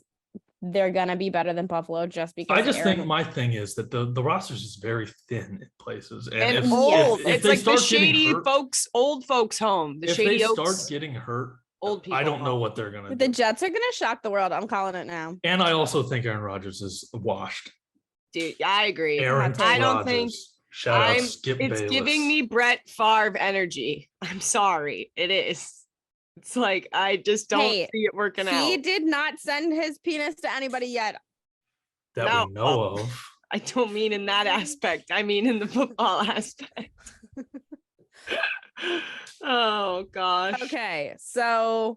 they're going to be better than Buffalo just because. I just think my thing is that the roster is very thin in places. And old. It's like the shady folks, old folks home. If they start getting hurt, old people. I don't know what they're going to do. The Jets are going to shock the world. I'm calling it now. And I also think Aaron Rodgers is washed. Dude, I agree. I don't think. Shout out Skip Bayless. It's giving me Brett Favre energy. I'm sorry. It is. It's like, I just don't see it working out. He did not send his penis to anybody yet. That we know of. I don't mean in that aspect. I mean in the football aspect. Oh, gosh. Okay, so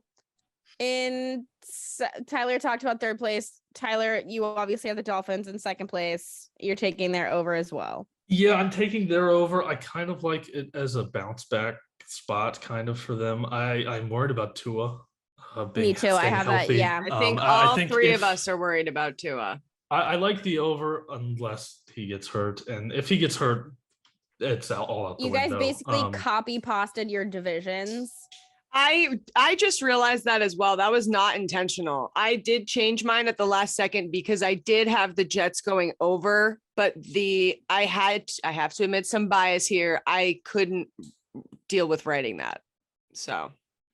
Tyler talked about third place. Tyler, you obviously have the Dolphins in second place. You're taking their over as well. Yeah, I'm taking their over. I kind of like it as a bounce back spot kind of for them. I'm worried about Tua. Me too. I have healthy. That. Yeah. I think all three of us are worried about Tua. I like the over unless he gets hurt, and if he gets hurt, it's all out the window. You guys basically copy pasted your divisions. I just realized that as well. That was not intentional. I did change mine at the last second because I did have the Jets going over, but I have to admit some bias here. I couldn't deal with writing that. So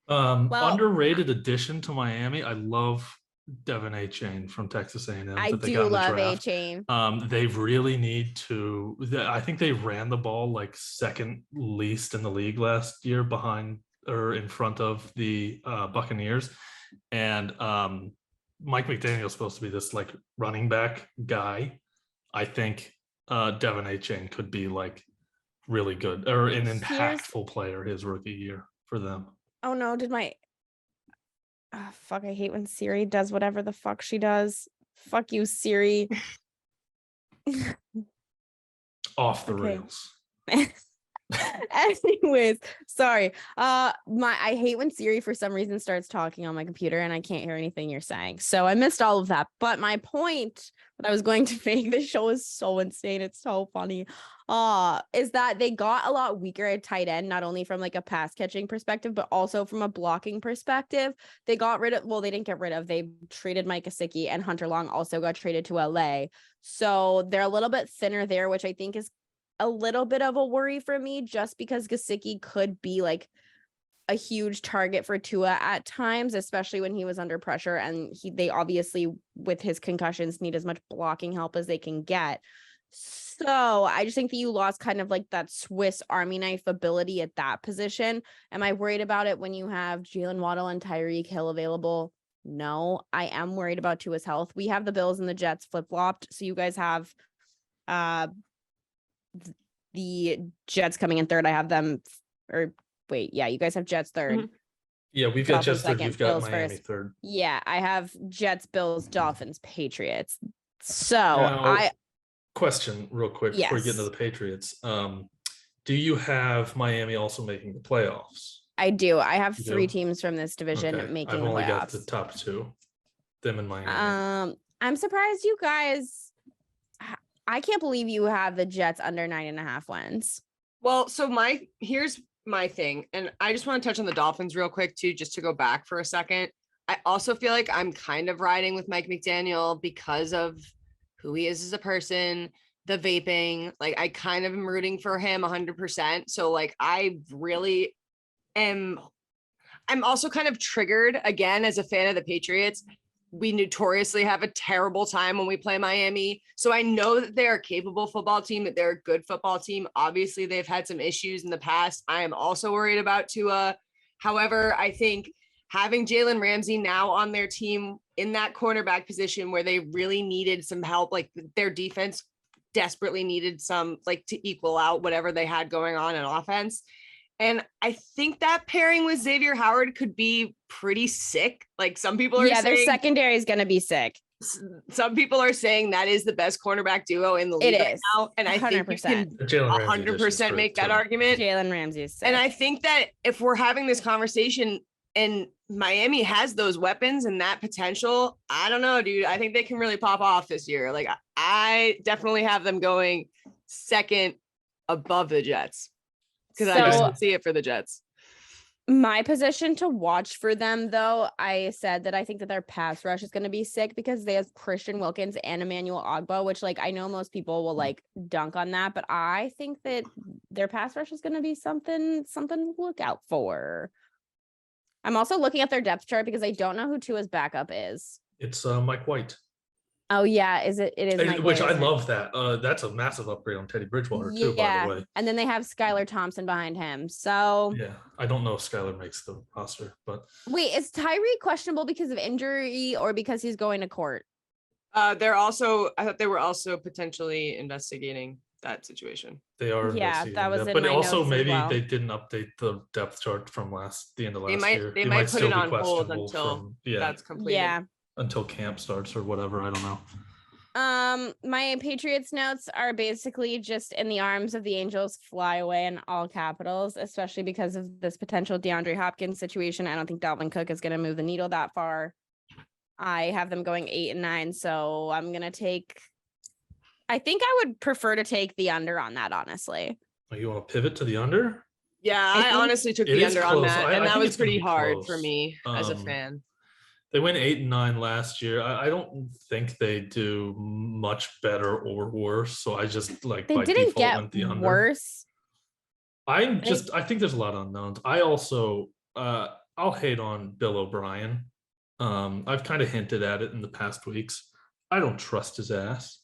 underrated addition to Miami. I love Devin A-Chain from Texas A&M. I do love A-Chain. They really need to. I think they ran the ball like second least in the league last year, behind or in front of the Buccaneers, and Mike McDaniel's supposed to be this like running back guy. I think Devin A-Chain could be like really good or an impactful player his rookie year for them. Oh no, fuck, I hate when Siri does whatever the fuck she does. Fuck you, Siri. Off the rails. Anyways, sorry. I hate when Siri for some reason starts talking on my computer and I can't hear anything you're saying. So I missed all of that. But my point that I was going to make, this show is so insane. It's so funny. Is that they got a lot weaker at tight end, not only from like a pass catching perspective, but also from a blocking perspective. They didn't get rid of, they traded Mike Gesicki, and Hunter Long also got traded to LA. So they're a little bit thinner there, which I think is a little bit of a worry for me, just because Gesicki could be like a huge target for Tua at times, especially when he was under pressure. And they obviously, with his concussions, need as much blocking help as they can get. So I just think that you lost kind of like that Swiss Army knife ability at that position. Am I worried about it when you have Jalen Waddle and Tyreek Hill available? No, I am worried about Tua's health. We have the Bills and the Jets flip-flopped. So you guys have the Jets coming in third. I have them, you guys have Jets third. Mm-hmm. Yeah, we've got Jets third. You've got Miami third. Yeah, I have Jets, Bills, Dolphins, Patriots. So question real quick before we get into the Patriots. Do you have Miami also making the playoffs? I do. I have three teams from this division making the playoffs. I've only got the top two, them and Miami. I'm surprised you guys. I can't believe you have the Jets under 9.5 wins. Well, so here's my thing, and I just want to touch on the Dolphins real quick too, just to go back for a second. I also feel like I'm kind of riding with Mike McDaniel because of who he is as a person, the vaping. Like, I kind of am rooting for him 100%. So like, I really am. I'm also kind of triggered again as a fan of the Patriots. We notoriously have a terrible time when we play Miami. So I know that they're a capable football team, that they're a good football team. Obviously, they've had some issues in the past. I am also worried about Tua. However, I think having Jalen Ramsey now on their team in that cornerback position where they really needed some help, like their defense desperately needed some, like, to equal out whatever they had going on in offense. And I think that pairing with Xavier Howard could be pretty sick. Like, some people are saying their secondary is going to be sick. Some people are saying that is the best cornerback duo in the league right now. And I 100%. Think you can 100% make that argument. Jalen Ramsey is sick. And I think that if we're having this conversation and Miami has those weapons and that potential, I don't know, dude. I think they can really pop off this year. Like, I definitely have them going second above the Jets. Because I just see it for the Jets. My position to watch for them, though, I said that I think that their pass rush is going to be sick because they have Christian Wilkins and Emmanuel Ogbah, which, like, I know most people will like dunk on that, but I think that their pass rush is going to be something to look out for. I'm also looking at their depth chart because I don't know who Tua's backup is. It's Mike White. Oh yeah, it is Mike which White, I love that. That's a massive upgrade on Teddy Bridgewater too, by the way. And then they have Skylar Thompson behind him. So yeah, I don't know if Skylar makes the roster, but wait, is Tyreek questionable because of injury or because he's going to court? I thought they were also potentially investigating that situation. They are. Yeah, that was but also maybe they didn't update the depth chart from the end of last year. They might put it on hold until that's completed. Yeah. Until camp starts or whatever. I don't know. My Patriots notes are basically just in the arms of the angels, fly away in all capitals, especially because of this potential DeAndre Hopkins situation. I don't think Dalvin Cook is going to move the needle that far. I have them going 8 and 9. So I'm going to take, I think I would prefer to take the under on that, honestly. Oh, you want to pivot to the under? Yeah, I honestly took the under on that. And that was pretty hard for me as a fan. They went 8 and 9 last year. I don't think they do much better or worse. So I just like they by didn't default get went the under. Worse. I think there's a lot of unknowns. I also I'll hate on Bill O'Brien. I've kind of hinted at it in the past weeks. I don't trust his ass.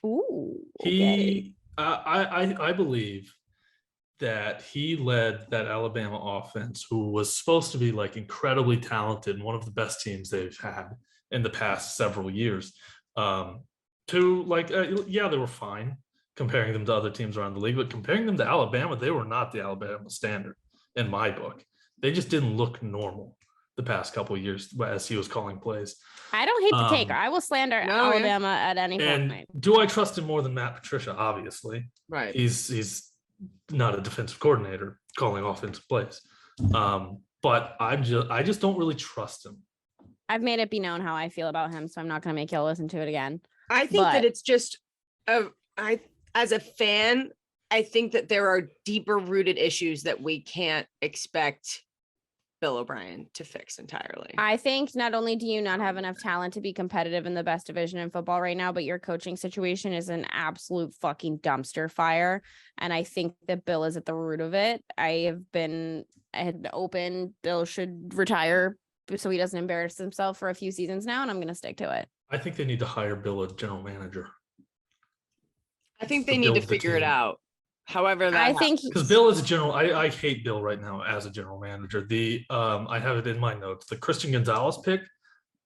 Ooh. Okay. I believe that he led that Alabama offense, who was supposed to be like incredibly talented and one of the best teams they've had in the past several years, to like, yeah, they were fine comparing them to other teams around the league, but comparing them to Alabama, they were not the Alabama standard in my book. They just didn't look normal the past couple of years as he was calling plays. I don't hate the take. I will slander Alabama at any point. And do I trust him more than Matt Patricia? Obviously. Right. He's not a defensive coordinator calling offensive plays. But I just don't really trust him. I've made it be known how I feel about him, so I'm not going to make y'all listen to it again. I think that it's just, as a fan, I think that there are deeper rooted issues that we can't expect Bill O'Brien to fix entirely. I think not only do you not have enough talent to be competitive in the best division in football right now, but your coaching situation is an absolute fucking dumpster fire. And I think that Bill is at the root of it. I had open Bill should retire so he doesn't embarrass himself for a few seasons now, and I'm going to stick to it. I think they need to hire Bill as general manager. I think they need to figure it out. However, that I think because Bill is a general, I hate Bill right now as a general manager. I have it in my notes. The Christian Gonzalez pick,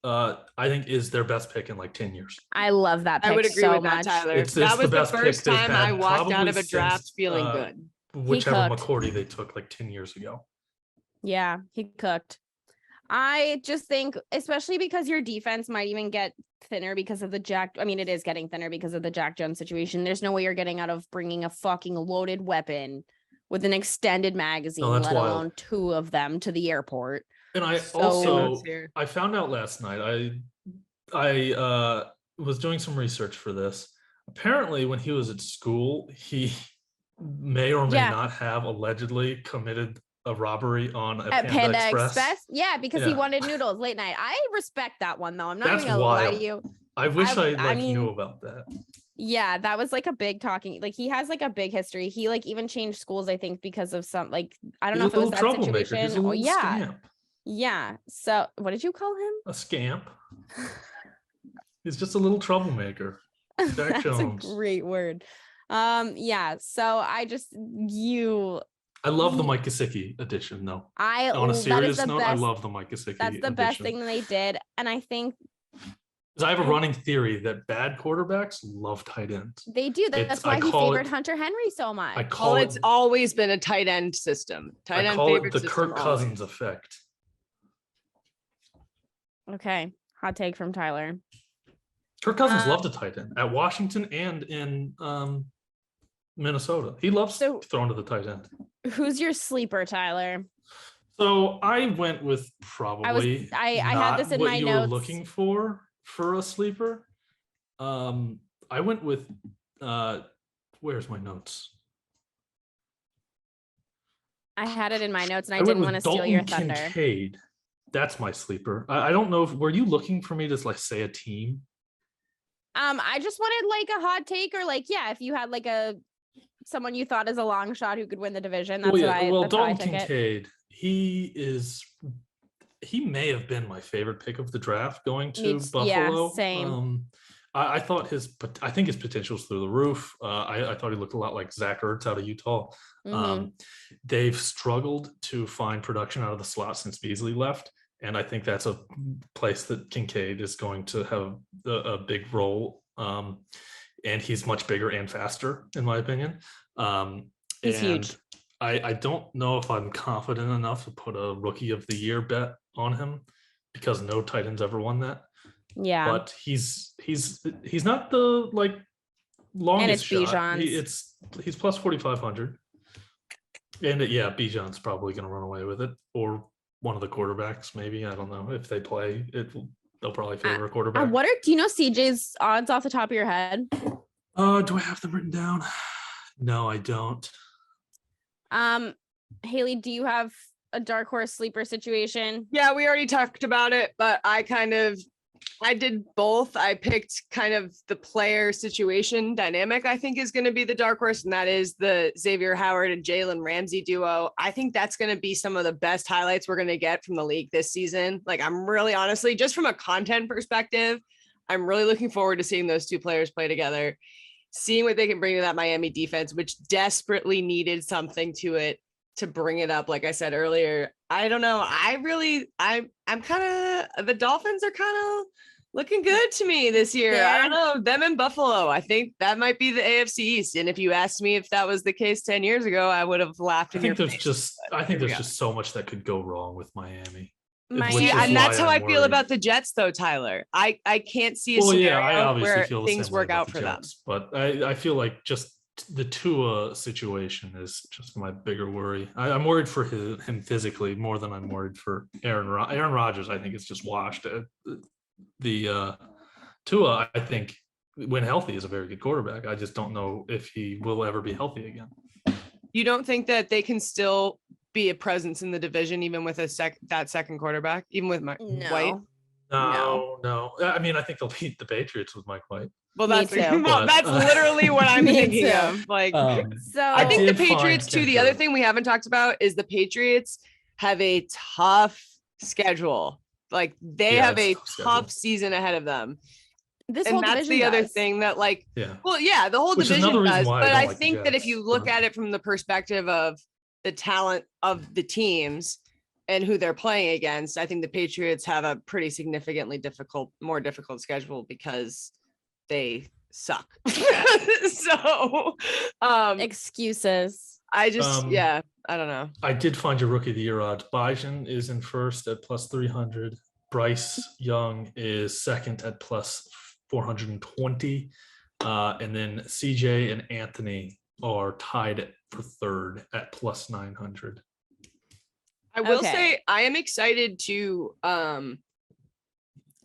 I think is their best pick in like 10 years. I love that pick. I would agree so with much. that, Tyler. It's that was the the first time I walked out of a draft since, feeling good. Whichever McCourty they took like 10 years ago. Yeah, he cooked. I just think, especially because your defense might even get thinner because of the it is getting thinner because of the Jack Jones situation. There's no way you're getting out of bringing a fucking loaded weapon with an extended magazine, let alone 2 of them to the airport. And I found out last night, I was doing some research for this. Apparently when he was at school, he may or may not have allegedly committed a robbery on a Panda Express. Yeah, because he wanted noodles late night. I respect that one though. I'm not even gonna lie to you. I wish I knew about that. Yeah, that was like a big talking. Like he has like a big history. He like even changed schools, I think, because of some I don't know if it was that situation. Oh yeah. Scamp. Yeah. So what did you call him? A scamp. He's just a little troublemaker. Jack Jones. A great word. Yeah. So I love the Mike Gesicki edition, though. On a serious note, I love the Mike Gesicki. That's the best thing they did, and I think because I have a running theory that bad quarterbacks love tight ends. They do. That's why he favored Hunter Henry so much. It's always been a tight end system. I call it the Kirk Cousins effect. Okay, hot take from Tyler. Kirk Cousins loved a tight end at Washington and in Minnesota. He loves throwing to the tight end. Who's your sleeper, Tyler? So I went with probably I had this in my notes. What you were looking for a sleeper. I went with where's my notes? I had it in my notes and I didn't want to steal your thunder. Kincaid. That's my sleeper. I don't know if were you looking for me to like say a team? I just wanted like a hot take or like if you had like someone you thought is a long shot who could win the division. That's Dalton Kincaid. He may have been my favorite pick of the draft going to Buffalo. Yeah, same. I think his potential is through the roof. I thought he looked a lot like Zach Ertz out of Utah. Mm-hmm. They've struggled to find production out of the slot since Beasley left. And I think that's a place that Kincaid is going to have a big role. And he's much bigger and faster, in my opinion. He's huge. I don't know if I'm confident enough to put a rookie of the year bet on him because no tight ends ever won that. Yeah. But he's not the like longest shot. He's plus 4,500. And Bijan's probably going to run away with it, or one of the quarterbacks, maybe. I don't know if they play. they'll probably favor a quarterback. Do you know CJ's odds off the top of your head? Do I have them written down? No, I don't. Haley, do you have a dark horse sleeper situation? Yeah, we already talked about it, but I did both. I picked kind of the player situation dynamic I think is going to be the dark horse, and that is the Xavier Howard and Jalen Ramsey duo. I think that's going to be some of the best highlights we're going to get from the league this season. Like, I'm really honestly, just from a content perspective, I'm really looking forward to seeing those two players play together, seeing what they can bring to that Miami defense, which desperately needed something to it to bring it up. Like I said earlier, I don't know. I'm kind of, the Dolphins are kind of looking good to me this year. Yeah. I don't know, them in Buffalo. I think that might be the AFC East. And if you asked me if that was the case 10 years ago, I would have laughed. I think there's just so much that could go wrong with Miami. And that's how I feel about the Jets, though, Tyler. I can't see a scenario where things work out for them. But I feel like just the Tua situation is just my bigger worry. I'm worried for him physically more than I'm worried for Aaron Rodgers. I think it's just washed. The Tua, I think, when healthy, is a very good quarterback. I just don't know if he will ever be healthy again. You don't think that they can still be a presence in the division, even with that second quarterback, even with White? No. I mean, I think they'll beat the Patriots with Mike White. Well, that's literally what I'm thinking of. Like, so I think the Patriots too. The other thing we haven't talked about is the Patriots have a tough schedule. Like, they have a tough season ahead of them. That's the other thing that, like, the whole division does. But I think that if you look at it from the perspective of the talent of the teams and who they're playing against, I think the Patriots have a pretty significantly more difficult schedule because they suck. So excuses. I don't know. I did find your rookie of the year odds. Bijan is in first at plus 300. Bryce Young is second at plus 420. And then CJ and Anthony are tied for third at plus 900. I will say I am excited to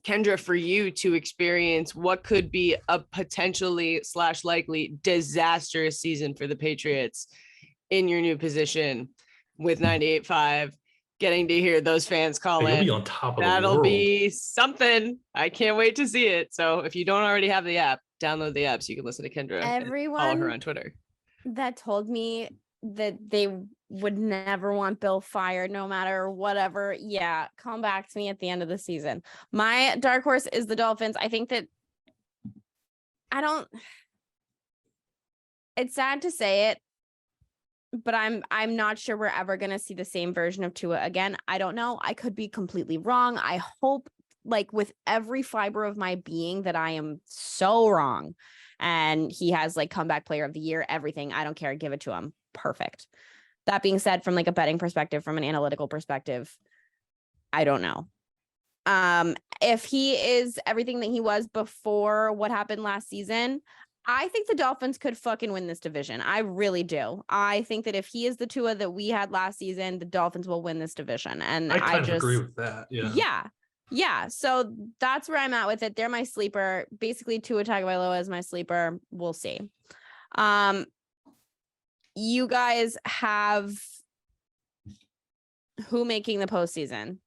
Kendra, for you to experience what could be a potentially / likely disastrous season for the Patriots in your new position with 98.5, getting to hear those fans call in. You'll be on top of That'll the world. be something. I can't wait to see it. So if you don't already have the app, download the app so you can listen to Kendra. Everyone and follow her on Twitter that told me that they would never want Bill fired no matter whatever. Yeah, come back to me at the end of the season. My dark horse is the Dolphins. I think that it's sad to say it, but I'm not sure we're ever going to see the same version of Tua again. I don't know. I could be completely wrong. I hope, like, with every fiber of my being, that I am so wrong. And he has, like, comeback player of the year, everything. I don't care. Give it to him. Perfect. That being said, from, like, a betting perspective, from an analytical perspective, I don't know. If he is everything that he was before what happened last season, I think the Dolphins could fucking win this division. I really do. I think that if he is the Tua that we had last season, the Dolphins will win this division. And I kind of agree with that. Yeah. So that's where I'm at with it. They're my sleeper. Basically, Tua Tagovailoa is my sleeper. We'll see. You guys have who making the postseason?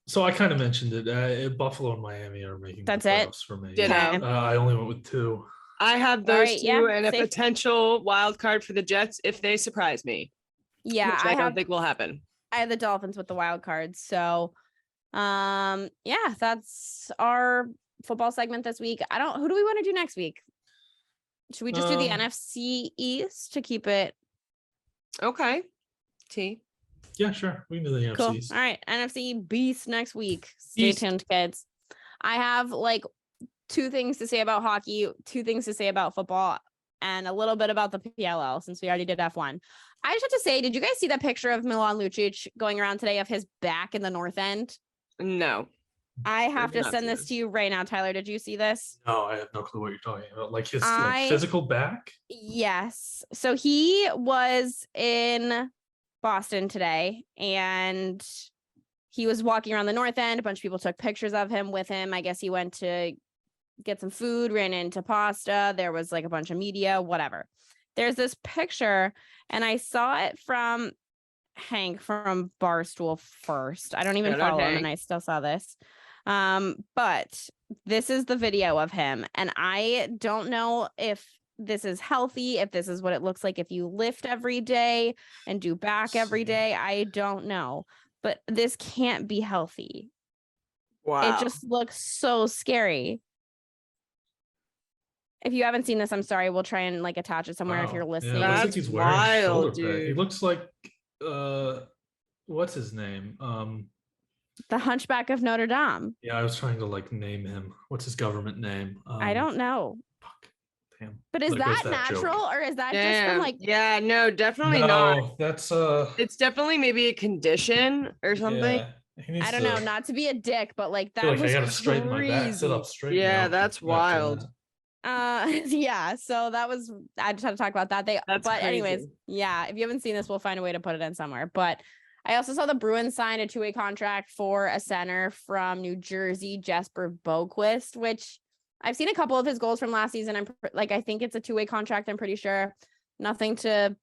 So I kind of mentioned it. Buffalo and Miami are making the playoffs for me. I only went with 2. I have those two and a potential wild card for the Jets if they surprise me. Yeah, which I don't think will happen. I have the Dolphins with the wild card. So, that's our football segment this week. Who do we want to do next week? Should we just do the NFC East to keep it? Okay. T. Yeah, sure. We can do the Cool. NFC East. All right. NFC Beast next week. Stay tuned, kids. I have, like, 2 things to say about hockey, 2 things to say about football, and a little bit about the PLL since we already did F1. I just have to say, did you guys see that picture of Milan Lucic going around today of his back in the north end? No. I have to send this to you right now, Tyler. Did you see this? No, I have no clue what you're talking about. Like his physical back? Yes. So he was in Boston today, and he was walking around the north end. A bunch of people took pictures of him with him. I guess he went to get some food, ran into Pasta. There was like a bunch of media, whatever. There's this picture, and I saw it from Hank from Barstool first. I don't even follow him, and I still saw this. But this is the video of him, and I don't know if this is healthy, if this is what it looks like if you lift every day and do back every day. I don't know, but this can't be healthy. Wow. It just looks so scary. If you haven't seen this, I'm sorry. We'll try and like attach it somewhere if you're listening. Yeah, that's he's wearing wild, dude. He looks like what's his name? The Hunchback of Notre Dame. Yeah, I was trying to like name him. What's his government name? I don't know. Fuck. Damn. But is that natural joke? Or is that just from like? Yeah, no, definitely not. That's It's definitely maybe a condition or something. Yeah, I don't know, not to be a dick, but like that was I gotta straighten my back, sit up straight. Yeah, that's wild. Yeah, so that was, I just had to talk about that. But crazy. Anyways, yeah, if you haven't seen this, we'll find a way to put it in somewhere. But I also saw the Bruins sign a 2-way contract for a center from New Jersey, Jesper Boquist, which I've seen a couple of his goals from last season. I think it's a 2-way contract. I'm pretty sure. Nothing to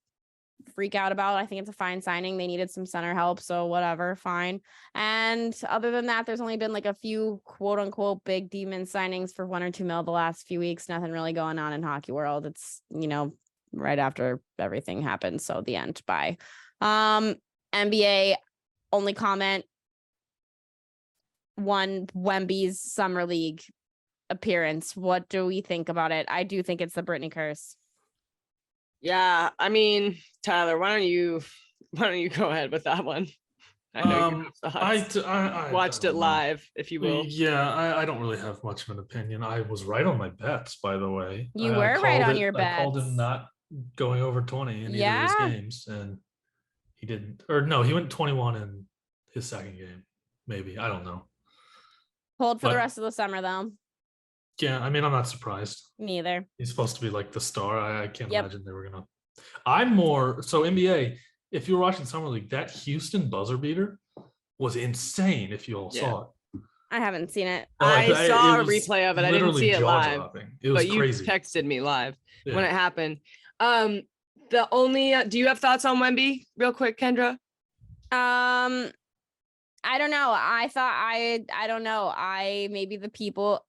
freak out about. I think it's a fine signing. They needed some center help, so whatever, fine. And other than that, there's only been like a few quote unquote big demon signings for $1 or $2 million the last few weeks. Nothing really going on in hockey world. It's, right after everything happened. So the end. Bye. NBA only comment. One Wemby's summer league appearance. What do we think about it? I do think it's the Britney curse. Yeah, I mean, Tyler, why don't you go ahead with that one? I know I watched it live, if you will. Yeah, I don't really have much of an opinion. I was right on my bets, by the way. You were right on your bets. I called him not going over 20 in either of his games, and he didn't. Or no, he went 21 in his second game. Maybe, I don't know. Hold for the rest of the summer, though. Yeah, I mean, I'm not surprised. Neither. He's supposed to be like the star. I can't imagine they were gonna. I'm more so NBA. If you were watching Summer League, that Houston buzzer beater was insane. If you all saw it, I haven't seen it. I saw a replay of it. I didn't see it live. It was crazy. You texted me live when it happened. The only do you have thoughts on Wemby, real quick, Kendra? I don't know. I don't know. Maybe the people.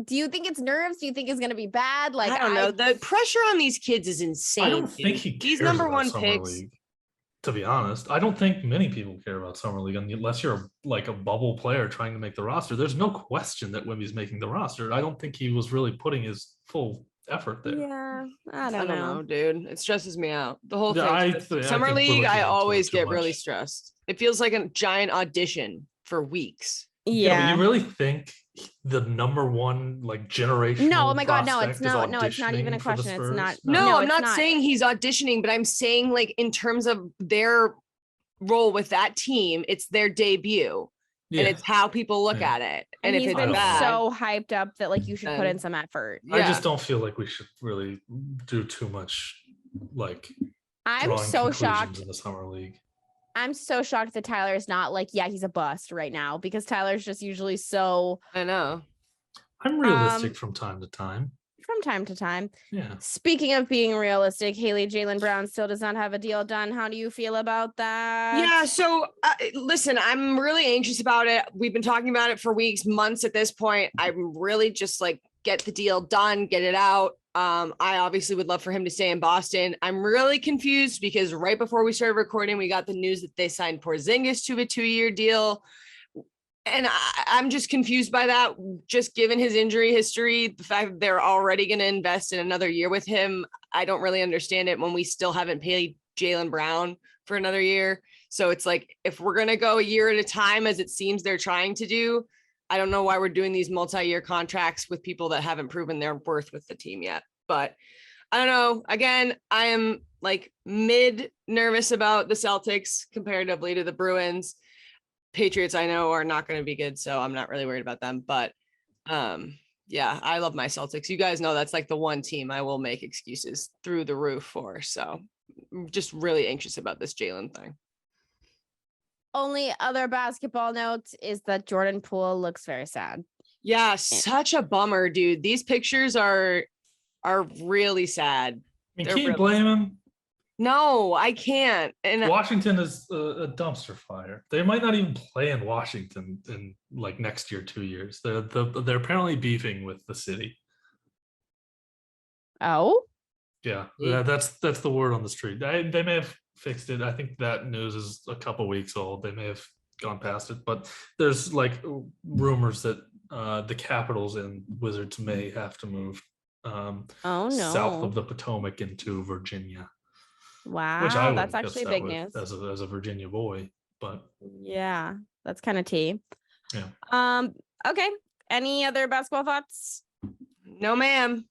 Do you think it's nerves? Do you think it's going to be bad? Like, I don't know. The pressure on these kids is insane. I don't think he's number one picks. League, to be honest, I don't think many people care about Summer League unless you're like a bubble player trying to make the roster. There's no question that Wemby's making the roster. I don't think he was really putting his full effort there. Yeah, I don't know, dude. It stresses me out. The whole thing. Summer League, I always get really stressed. It feels like a giant audition for weeks. Yeah, but you really think the number one like generation? No, oh my god, no, it's not. No, it's not even a question. It's not. No, I'm not saying he's auditioning, but I'm saying like in terms of their role with that team, it's their debut, and it's how people look at it. And if he's it's been bad, so hyped up that like you should put in some effort. I just don't feel like we should really do too much. Like, I'm so shocked in the Summer League. I'm so shocked that Tyler is not like, yeah, he's a bust right now, because Tyler's just usually so. I know. I'm realistic from time to time. From time to time. Yeah. Speaking of being realistic, Haley, Jaylen Brown still does not have a deal done. How do you feel about that? Yeah. So listen, I'm really anxious about it. We've been talking about it for weeks, months at this point. I'm really just like, get the deal done, get it out. I obviously would love for him to stay in Boston. I'm really confused because right before we started recording, we got the news that they signed Porzingis to a 2-year deal. And I'm just confused by that, just given his injury history, the fact that they're already going to invest in another year with him. I don't really understand it when we still haven't paid Jaylen Brown for another year. So it's like, if we're going to go a year at a time, as it seems they're trying to do, I don't know why we're doing these multi-year contracts with people that haven't proven their worth with the team yet. But I don't know. Again, I am like mid nervous about the Celtics comparatively to the Bruins. Patriots, I know, are not going to be good, so I'm not really worried about them. But yeah, I love my Celtics. You guys know that's like the one team I will make excuses through the roof for. So I'm just really anxious about this Jaylen thing. only other basketball note is that Jordan Poole looks very sad. Yeah, such a bummer, dude. These pictures are really sad. Can you blame him? No, I can't. And Washington is a dumpster fire. They might not even play in Washington in like next year, 2 years. They're apparently beefing with the city. Oh, yeah, that's the word on the street. They may have fixed it. I think that news is a couple weeks old. They may have gone past it, but there's like rumors that the Capitals and Wizards may have to move south of the Potomac into Virginia. Wow, which I that's actually big news as a Virginia boy. But yeah, that's kind of tea. Yeah. Okay. Any other basketball thoughts? No, ma'am.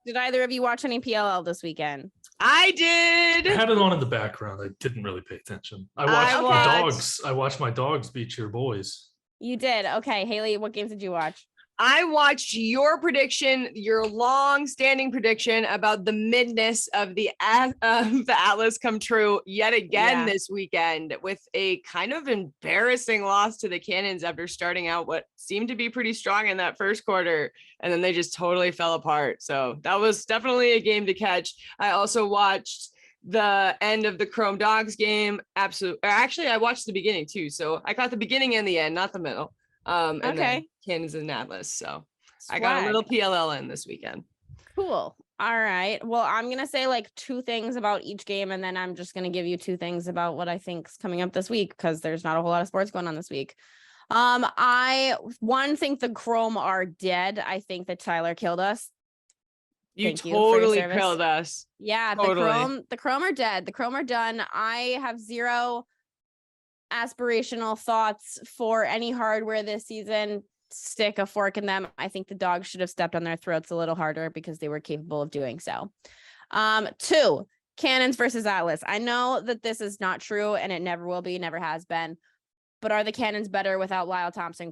Did either of you watch any PLL this weekend? I did. I had it on in the background. I didn't really pay attention. I watched my dogs beat your boys. You did. Okay, Haley, what games did you watch? I watched your prediction, your long-standing prediction about the midness of the Atlas come true yet again this weekend with a kind of embarrassing loss to the Cannons after starting out what seemed to be pretty strong in that first quarter, and then they just totally fell apart. So that was definitely a game to catch. I also watched the end of the Chrome Dogs game. Actually, I watched the beginning too. So I caught the beginning and the end, not the middle. And then Cannons and Atlas. So I got a little PLL in this weekend. Cool. All right. Well, I'm going to say like 2 things about each game, and then I'm just going to give you 2 things about what I think's coming up this week, because there's not a whole lot of sports going on this week. I think the Chrome are dead. I think that Tyler killed us. You totally killed us. Yeah, totally. The Chrome are dead. The Chrome are done. I have zero aspirational thoughts for any hardware this season. Stick a fork in them. I think the Dogs should have stepped on their throats a little harder because they were capable of doing so. 2, Cannons versus Atlas. I know that this is not true and it never will be, never has been, but are the Cannons better without Lyle Thompson? ?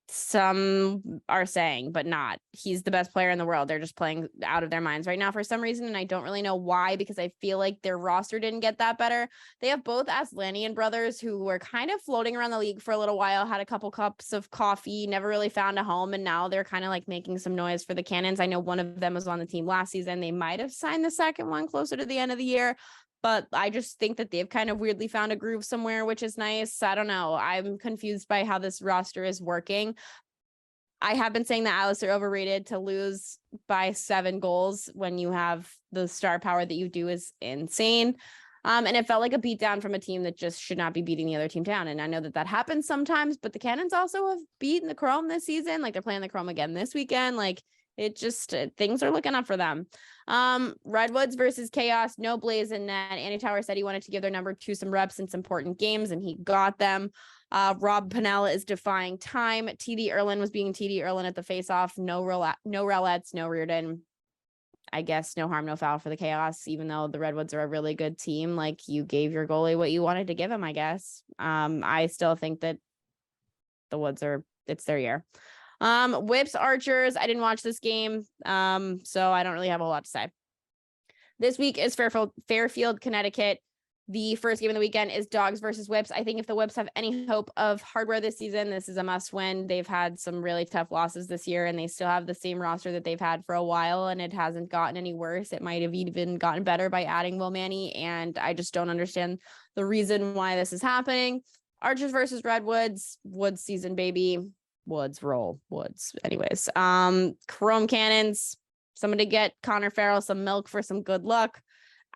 Some are saying, but not. He's the best player in the world. They're just playing out of their minds right now for some reason, and I don't really know why, because I feel like their roster didn't get that better. They have both Aslanian brothers who were kind of floating around the league for a little while, had a couple cups of coffee, never really found a home, and now they're kind of like making some noise for the Cannons. I know one of them was on the team last season. They might have signed the second one closer to the end of the year, but I just think that they've kind of weirdly found a groove somewhere, which is nice. I don't know. I'm confused by how this roster is working. I have been saying that Atlas are overrated. To lose by 7 goals when you have the star power that you do is insane. And it felt like a beatdown from a team that just should not be beating the other team down. And I know that happens sometimes, but the Cannons also have beaten the Chrome this season. Like, they're playing the Chrome again this weekend. Like, it just, things are looking up for them. Redwoods versus Chaos, no Blaze in net. Andy Tower said he wanted to give their number 2 some reps in some important games, and he got them. Rob Pannella is defying time. TD Erlin was being TD Erlin at the faceoff. No Relettes, no Reardon. I guess no harm, no foul for the Chaos, even though the Redwoods are a really good team. Like, you gave your goalie what you wanted to give him, I guess. I still think that the Woods it's their year. Whips Archers. I didn't watch this game, so I don't really have a lot to say. This week is Fairfield, Connecticut. The first game of the weekend is Dogs versus Whips. I think if the Whips have any hope of hardware this season, this is a must win. They've had some really tough losses this year, and they still have the same roster that they've had for a while, and it hasn't gotten any worse. It might have even gotten better by adding Will Manny, and I just don't understand the reason why this is happening. Archers versus Redwoods. Woods season, baby. Woods roll. Woods. Anyways, Chrome Cannons. Somebody get Connor Farrell some milk for some good luck.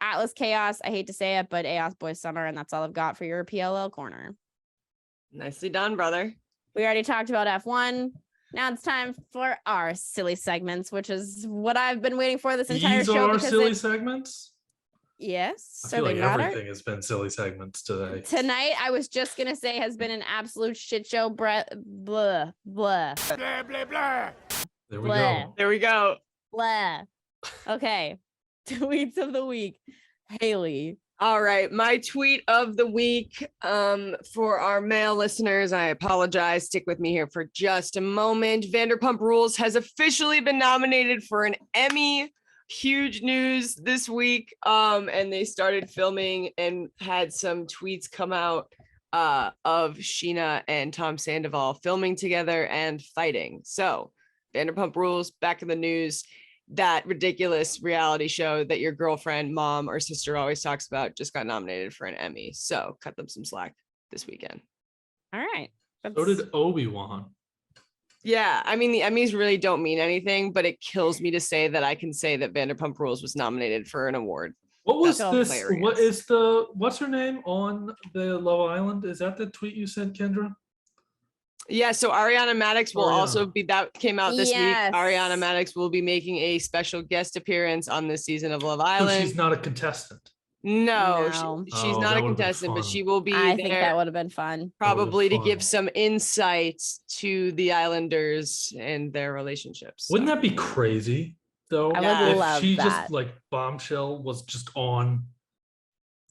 Atlas Chaos. I hate to say it, but AOS Boys Summer, and that's all I've got for your PLL corner. Nicely done, brother. We already talked about F1. Now it's time for our silly segments, which is what I've been waiting for this entire show. These are silly segments? Yes. I feel like everything has been silly segments today. Tonight, I was just going to say, has been an absolute shit show. Blah, blah. Blah, blah, blah. There we go. There we go. Blah. Okay. Tweets of the week. Haley. All right. My tweet of the week for our male listeners, I apologize. Stick with me here for just a moment. Vanderpump Rules has officially been nominated for an Emmy huge news this week. And they started filming and had some tweets come out of Sheena and Tom Sandoval filming together and fighting. So Vanderpump Rules back in the news. That ridiculous reality show that your girlfriend, mom, or sister always talks about just got nominated for an Emmy. So cut them some slack this weekend. All right. So did Obi-Wan. Yeah, I mean, the Emmys really don't mean anything, but it kills me to say that I can say that Vanderpump Rules was nominated for an award. What was this? What's her name on the Love Island? Is that the tweet you sent, Kendra? Yeah, so Ariana Madix will also be, that came out this week. Ariana Madix will be making a special guest appearance on this season of Love Island. So she's not a contestant. No. She's not a contestant, but she will be there. I think that would have been fun. Probably to give some insights to the Islanders and their relationships. So. Wouldn't that be crazy, though? I would love if she that. just like Bombshell was just on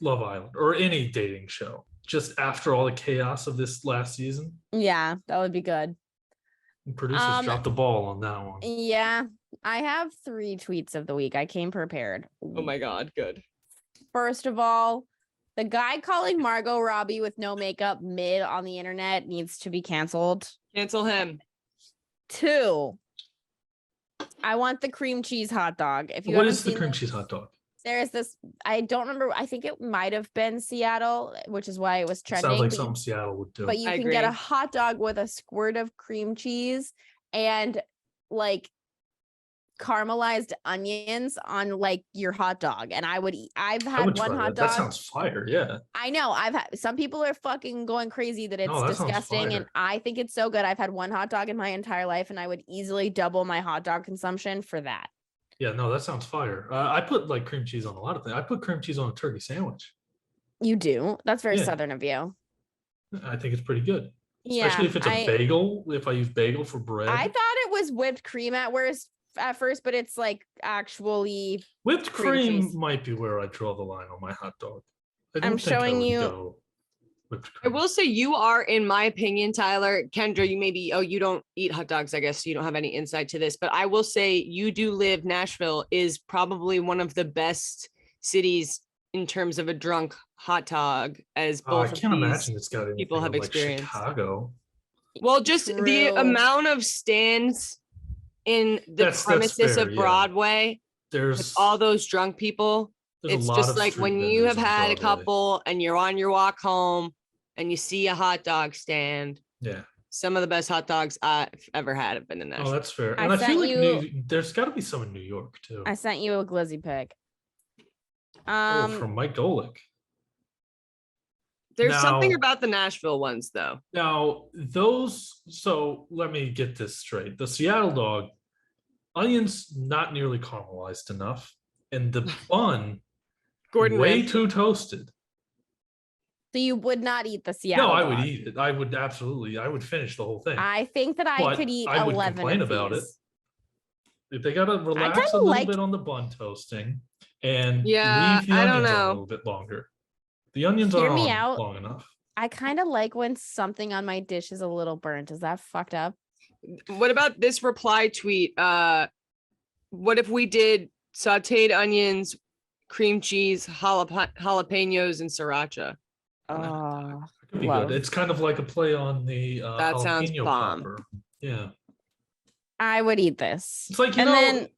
Love Island or any dating show just after all the chaos of this last season. Yeah, that would be good. And producers dropped the ball on that one. Yeah, I have 3 tweets of the week. I came prepared. Oh my God, good. First of all, the guy calling Margot Robbie with no makeup mid on the internet needs to be canceled. Cancel him. 2, I want the cream cheese hot dog. What is the cream cheese hot dog? There's this, I don't remember. I think it might have been Seattle, which is why it was trending. Sounds like something Seattle would do. But you can get a hot dog with a squirt of cream cheese and like caramelized onions on like your hot dog. And I've had one hot dog. That sounds fire. Yeah. I know. Some people are fucking going crazy that it's disgusting. And I think it's so good. I've had one hot dog in my entire life and I would easily double my hot dog consumption for that. Yeah, no, that sounds fire. I put like cream cheese on a lot of things. I put cream cheese on a turkey sandwich. You do? That's very Southern of you. I think it's pretty good. Yeah, especially if it's a bagel. If I use bagel for bread. I thought it was whipped cream at first, but it's like actually whipped cream might be where I draw the line on my hot dog. I'm showing you. I will say you are, in my opinion, Tyler, Kendra, you maybe, you don't eat hot dogs. I guess you don't have any insight to this, but I will say you do live, Nashville is probably one of the best cities in terms of a drunk hot dog, as both I can't imagine it's got people have experienced. Chicago. Well, just the amount of stands in the premises of Broadway, there's all those drunk people. It's just like when you have had a couple and you're on your walk home and you see a hot dog stand. Yeah. Some of the best hot dogs I've ever had have been in Nashville. Oh, that's fair. And I feel like there's got to be some in New York too. I sent you a glizzy pic. From Mike Golick. There's something about the Nashville ones though. Now so let me get this straight. The Seattle dog, onions not nearly caramelized enough, and the bun way too toasted. So you would not eat the Seattle dog? No, I would eat it. I would finish the whole thing. I think that I could eat 11 I would complain about it. If they gotta relax a little bit on the bun toasting and leave the onions on a little bit longer. The onions are on long enough. I kind of like when something on my dish is a little burnt. Is that fucked up? What about this reply tweet? What if we did sauteed onions, cream cheese, jalapenos, and sriracha? Oh, could be good. It's kind of like a play on the that sounds bomb. Popper. Yeah, I would eat this. It's like then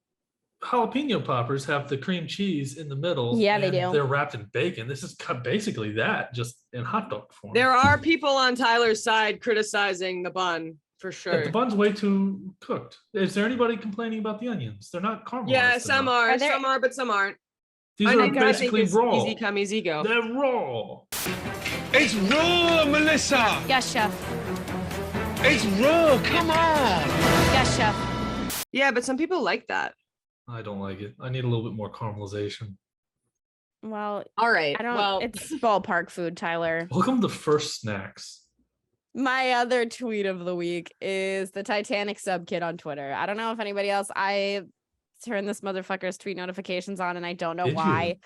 jalapeno poppers have the cream cheese in the middle. Yeah, they do. They're wrapped in bacon. This is basically that, just in hot dog form. There are people on Tyler's side criticizing the bun for sure. Yeah, the bun's way too cooked. Is there anybody complaining about the onions? They're not caramelized. Yeah, some are. Some are, but some aren't. These are basically raw. Easy come, easy go. They're raw. It's raw, Melissa. Yes, chef. It's raw. Come on. Yes, chef. Yeah, but some people like that. I don't like it. I need a little bit more caramelization. Well, all right. It's ballpark food, Tyler. Welcome to First Snacks. My other tweet of the week is the Titanic sub kid on Twitter. I don't know if anybody else, I turned this motherfucker's tweet notifications on and I don't know why.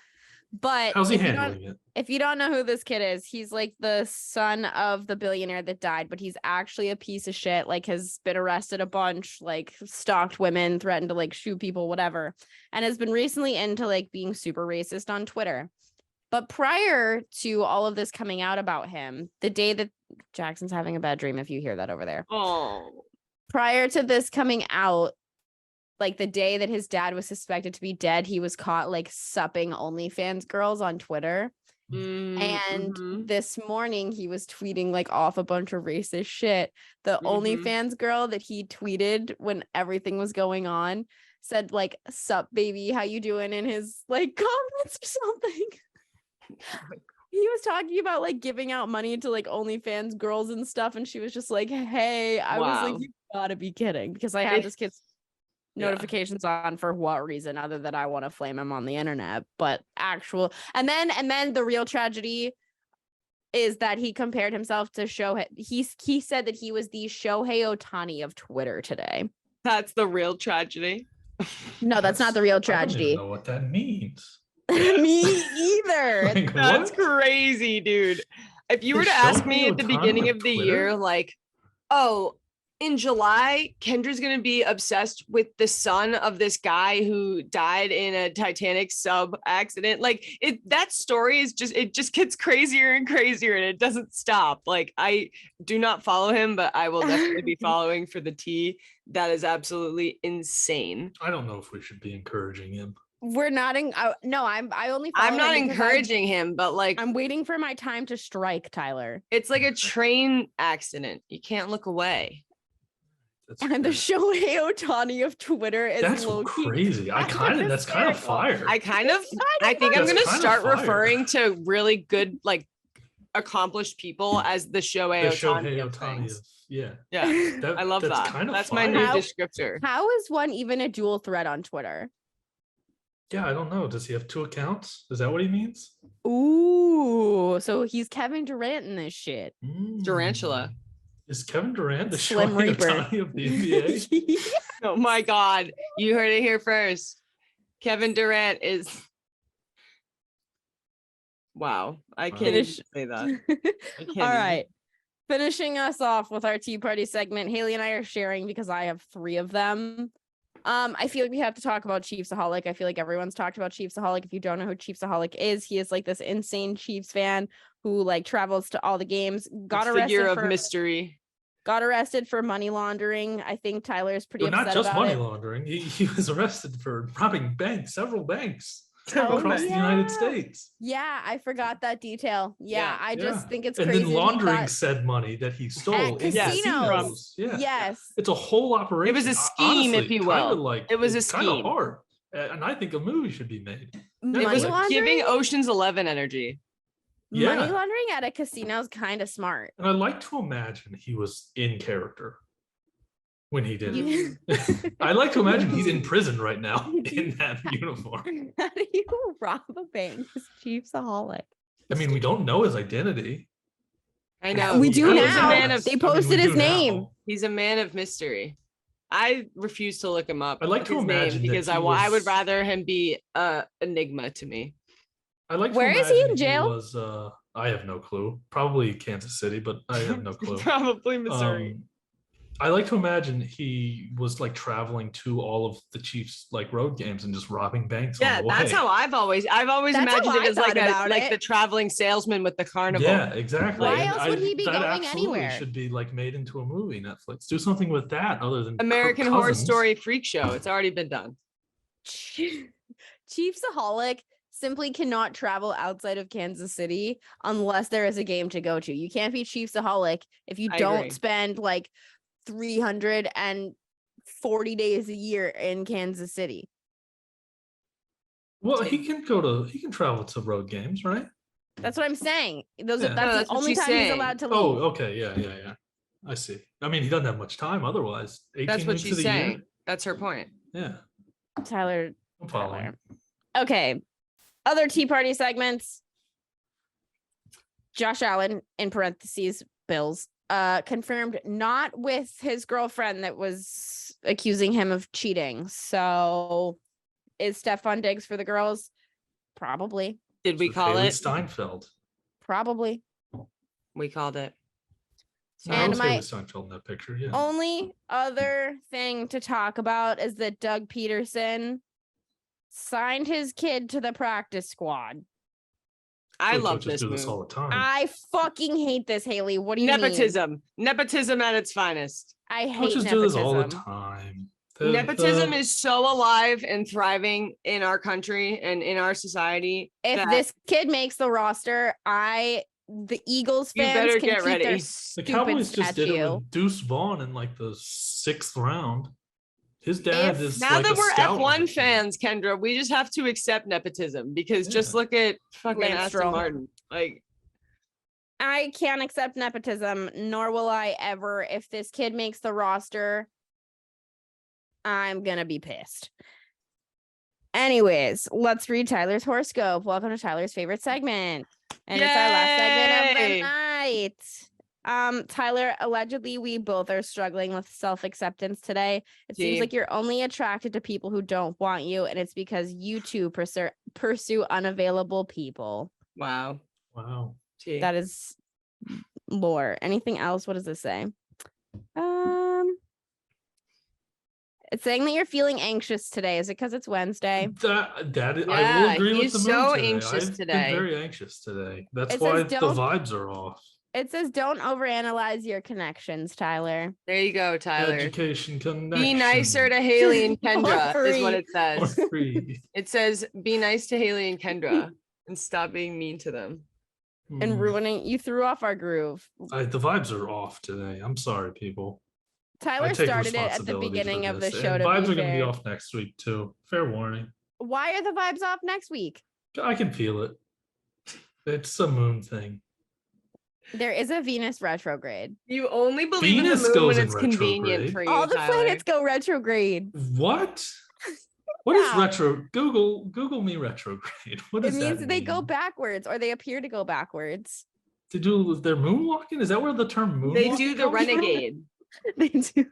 But how's he handling it? If you don't know who this kid is, he's like the son of the billionaire that died, but he's actually a piece of shit, like has been arrested a bunch, like stalked women, threatened to like shoot people, whatever, and has been recently into like being super racist on Twitter. But prior to all of this coming out about him, the day that Jackson's having a bad dream, if you hear that over there. Oh. Prior to this coming out, like the day that his dad was suspected to be dead, he was caught like supping OnlyFans girls on Twitter. And this morning he was tweeting like off a bunch of racist shit. The OnlyFans girl that he tweeted when everything was going on said like, "Sup baby, how you doing?" in his like comments or something. He was talking about like giving out money to like OnlyFans girls and stuff, and she was just like, "Hey," I was like, "You gotta be kidding," because I have this kid's notifications on for what reason other than I want to flame him on the internet. But and then the real tragedy is that he compared himself to Shohei. He said that he was the Shohei Ohtani of Twitter today. That's the real tragedy. No, that's not the real tragedy. I don't even know what that means. Me either. Like, That's what? crazy, dude. If you were to ask me at the beginning of the year, like, oh, in July, Kendra's going to be obsessed with the son of this guy who died in a Titanic sub accident. Like that story is it just gets crazier and crazier and it doesn't stop. Like I do not follow him, but I will definitely be following for the tea. That is absolutely insane. I don't know if we should be encouraging him. We're not no, I'm not encouraging him, but like I'm waiting for my time to strike, Tyler. It's like a train accident. You can't look away. And the Shohei Ohtani of Twitter is that's crazy. That's kind of fire. I think I'm gonna start referring to really good, like accomplished people as the Shohei Ohtani. Yeah. I love that. That's my new descriptor. How is one even a dual threat on Twitter? Yeah, I don't know. Does he have 2 accounts? Is that what he means? Ooh, so he's Kevin Durant in this shit. Durantula. Is Kevin Durant the Slim Reaper of the NBA? Oh my God. You heard it here first. Kevin Durant is. Wow. I can't even say that. All right. Finishing us off with our Tea Party segment. Haley and I are sharing because I have 3 of them. I feel like we have to talk about Chiefsaholic. I feel like everyone's talked about Chiefsaholic. If you don't know who Chiefsaholic is, he is like this insane Chiefs fan who like travels to all the games. Got arrested figure of mystery. Got arrested for money laundering. I think Tyler is pretty upset not just about money it. laundering. He was arrested for robbing several banks across the United States. Yeah, I forgot that detail. I just think it's and crazy. And then laundering said money that he stole in casinos. Yeah. Yes. It's a whole operation. It was a scheme, honestly, if you will. Like, it was a scheme. Kind of hard. And I think a movie should be made. Money it was laundering? giving Ocean's 11 energy. Yeah. Money laundering at a casino is kind of smart. And I like to imagine he was in character when he did it. I like to imagine he's in prison right now in that uniform. How do you rob a bank? Chiefsaholic. I mean, we don't know his identity. I know. We do now. They posted his name. Now. He's a man of mystery. I refuse to look him up. I like to imagine because I would rather him be enigma to me. I like. Where is he in jail? I have no clue. Probably Kansas City, but I have no clue. Probably Missouri. I like to imagine he was like traveling to all of the Chiefs like road games and just robbing banks. Yeah, on the way. That's how I've always imagined it as like the traveling salesman with the carnival. Yeah, exactly. Why else would he be going anywhere? anywhere? Should be like made into a movie. Netflix do something with that other than American Horror Story Freak Show. It's already been done. Chiefsaholic simply cannot travel outside of Kansas City unless there is a game to go to. You can't be Chiefsaholic if you don't spend like 340 days a year in Kansas City. Well, he can travel to road games, right? That's what I'm saying. That's the only time he's allowed to leave. Oh, okay. Yeah. I see. I mean, he doesn't have much time otherwise. 18 That's what weeks she's of the saying. year. That's her point. Yeah. Tyler. I'm following. Okay. Other Tea Party segments. Josh Allen, in parentheses, Bills, confirmed not with his girlfriend that was accusing him of cheating. So is Stephon Diggs for the girls? Probably. Did we call Haley it? Steinfeld. Probably. We called it. And my Steinfeld in that picture, yeah. only other thing to talk about is that Doug Peterson signed his kid to the practice squad. I love this do move. this all the time. I fucking hate this, Haley. What do you mean? Nepotism at its finest. I hate Coaches nepotism. do this all the time. Nepotism is so alive and thriving in our country and in our society. If this kid makes the roster, the Eagles fans better can get keep ready. their The stupid Cowboys just did it statue. with Deuce Vaughn in like the 6th round. His dad is Now like that a we're scout F1 fans, Kendra, we just have to accept nepotism because just look at fucking Lance Aston Stroll. Martin. Like, I can't accept nepotism, nor will I ever. If this kid makes the roster, I'm gonna be pissed. Anyways, let's read Tyler's horoscope. Welcome to Tyler's favorite segment. And it's our last segment of the night. Tyler, allegedly we both are struggling with self-acceptance today. It seems like you're only attracted to people who don't want you, and it's because you two pursue unavailable people. wow. Gee. That is lore. Anything else? What does this say? It's saying that you're feeling anxious today. Is it because it's Wednesday? I will agree with the mood so today. anxious I've today. been very anxious today. That's It why says the vibes are off. It says don't overanalyze your connections, Tyler. There you go, Tyler. Education connection. Be nicer to Haley and Kendra is what it says. For free. It says be nice to Haley and Kendra and stop being mean to them. And ruining, you threw off our groove. The vibes are off today. I'm sorry, people. Tyler started it at the beginning of the show. And vibes are going to be off next week too. Fair warning. Why are the vibes off next week? I can feel it. It's a moon thing. There is a Venus retrograde. You only believe Venus in the moon when goes in it's convenient retrograde. for you. All the Tyler. planets go retrograde. What? What is retro? Google me retrograde. What does that mean? It means they go backwards, or they appear to go backwards. To do their moonwalking? Is that where the term moonwalking They do the comes from? renegade. They do.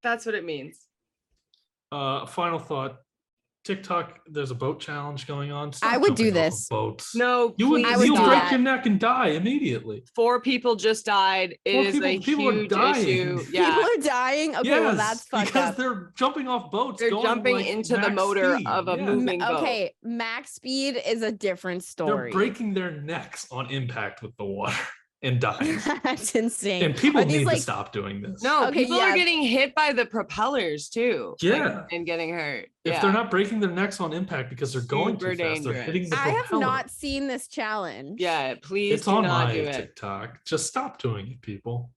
That's what it means. Final thought. TikTok, there's a boat challenge going on. I would do jumping off this. of boats. No, You'll please break your neck and die immediately. 4 people just died. It is a huge issue. Yeah. People are dying. Okay, well that's fucked because up. they're jumping off boats. They're going jumping like into the max motor speed. of a moving boat. Okay, max speed is a different They're story. breaking their necks on impact with the water and dying. That's insane. And people Are these, need like- to stop doing this. No, Okay, people yeah. are getting hit by the propellers too. Yeah. and getting hurt. If they're not breaking their necks on impact because they're going Super too fast, they're dangerous. hitting the I have propeller. not seen this challenge. Yeah, please It's do on not my do it. TikTok. Just stop doing it, people.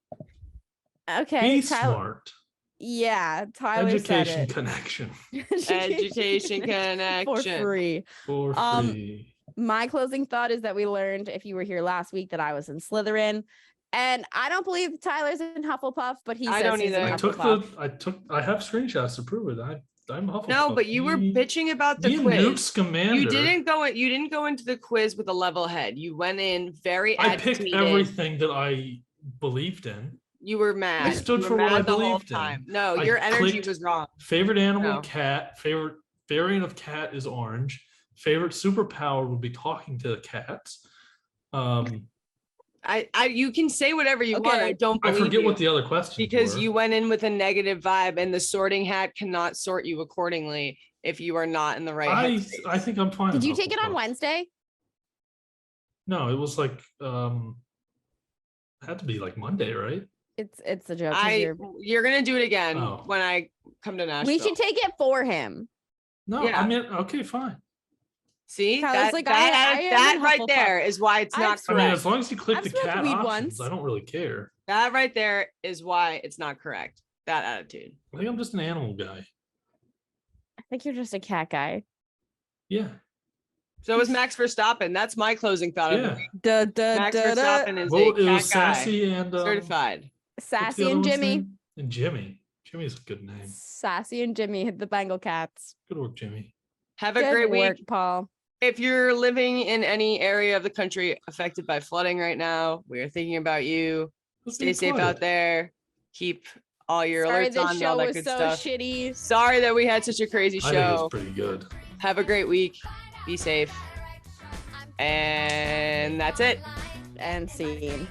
Okay. Be Tyler, smart. Yeah, Tyler Education said connection it. Education for connection. free. for free. My closing thought is that we learned, if you were here last week, that I was in Slytherin. And I don't believe Tyler's in Hufflepuff, but he I says don't he's either. in I took Hufflepuff. I have screenshots to prove it. I'm Hufflepuff. No, but you were bitching about the Me and quiz. Newt Scamander. You didn't go into the quiz with a level head. You went in very I agitated. picked everything that I believed in. You were mad. I stood You for were what I mad the whole believed in. time. No, I your energy clicked was wrong. Favorite animal, No. cat. Favorite variant of cat is orange. Favorite superpower would be talking to cats. You can say whatever you want. I don't I believe forget you. what the other questions Because were. you went in with a negative vibe, and the sorting hat cannot sort you accordingly if you are not in the right headspace. I think I'm fine. Did with you take it on Hufflepuff. Wednesday? No, it was like it had to be like Monday, right? It's a joke. 'cause You're gonna do it again Oh. when I come to Nashville. we should take it for him. No, Yeah. I mean, okay, fine. See Tyler's that, like, that, I am that in right Hufflepuff. there is why it's I've not I mean, correct. as long as you click I've the smoked cat weed options, once. I don't really care. That right there is why it's not correct. That attitude. I think I'm just an animal guy. I think you're just a cat guy. Yeah. So is Max Verstappen. That's my closing thought of Yeah. it. Duh, duh, Max duh, duh. Verstappen is Well, a it cat was guy. Sassy and Certified. what's the Sassy other and one's Jimmy. name? And Jimmy. Jimmy's a good name. Sassy and Jimmy hit the Bengal cats. Good work, Jimmy. Have a Good great work, week. Paul. If you're living in any area of the country affected by flooding right now, we are thinking about you. Let's Stay be safe quiet. out there. Keep all your Sorry, alerts this on and show all that was good so stuff. shitty. Sorry that we had such a crazy I think it was show. pretty good. Have a great week. Be safe. And that's it. And scene.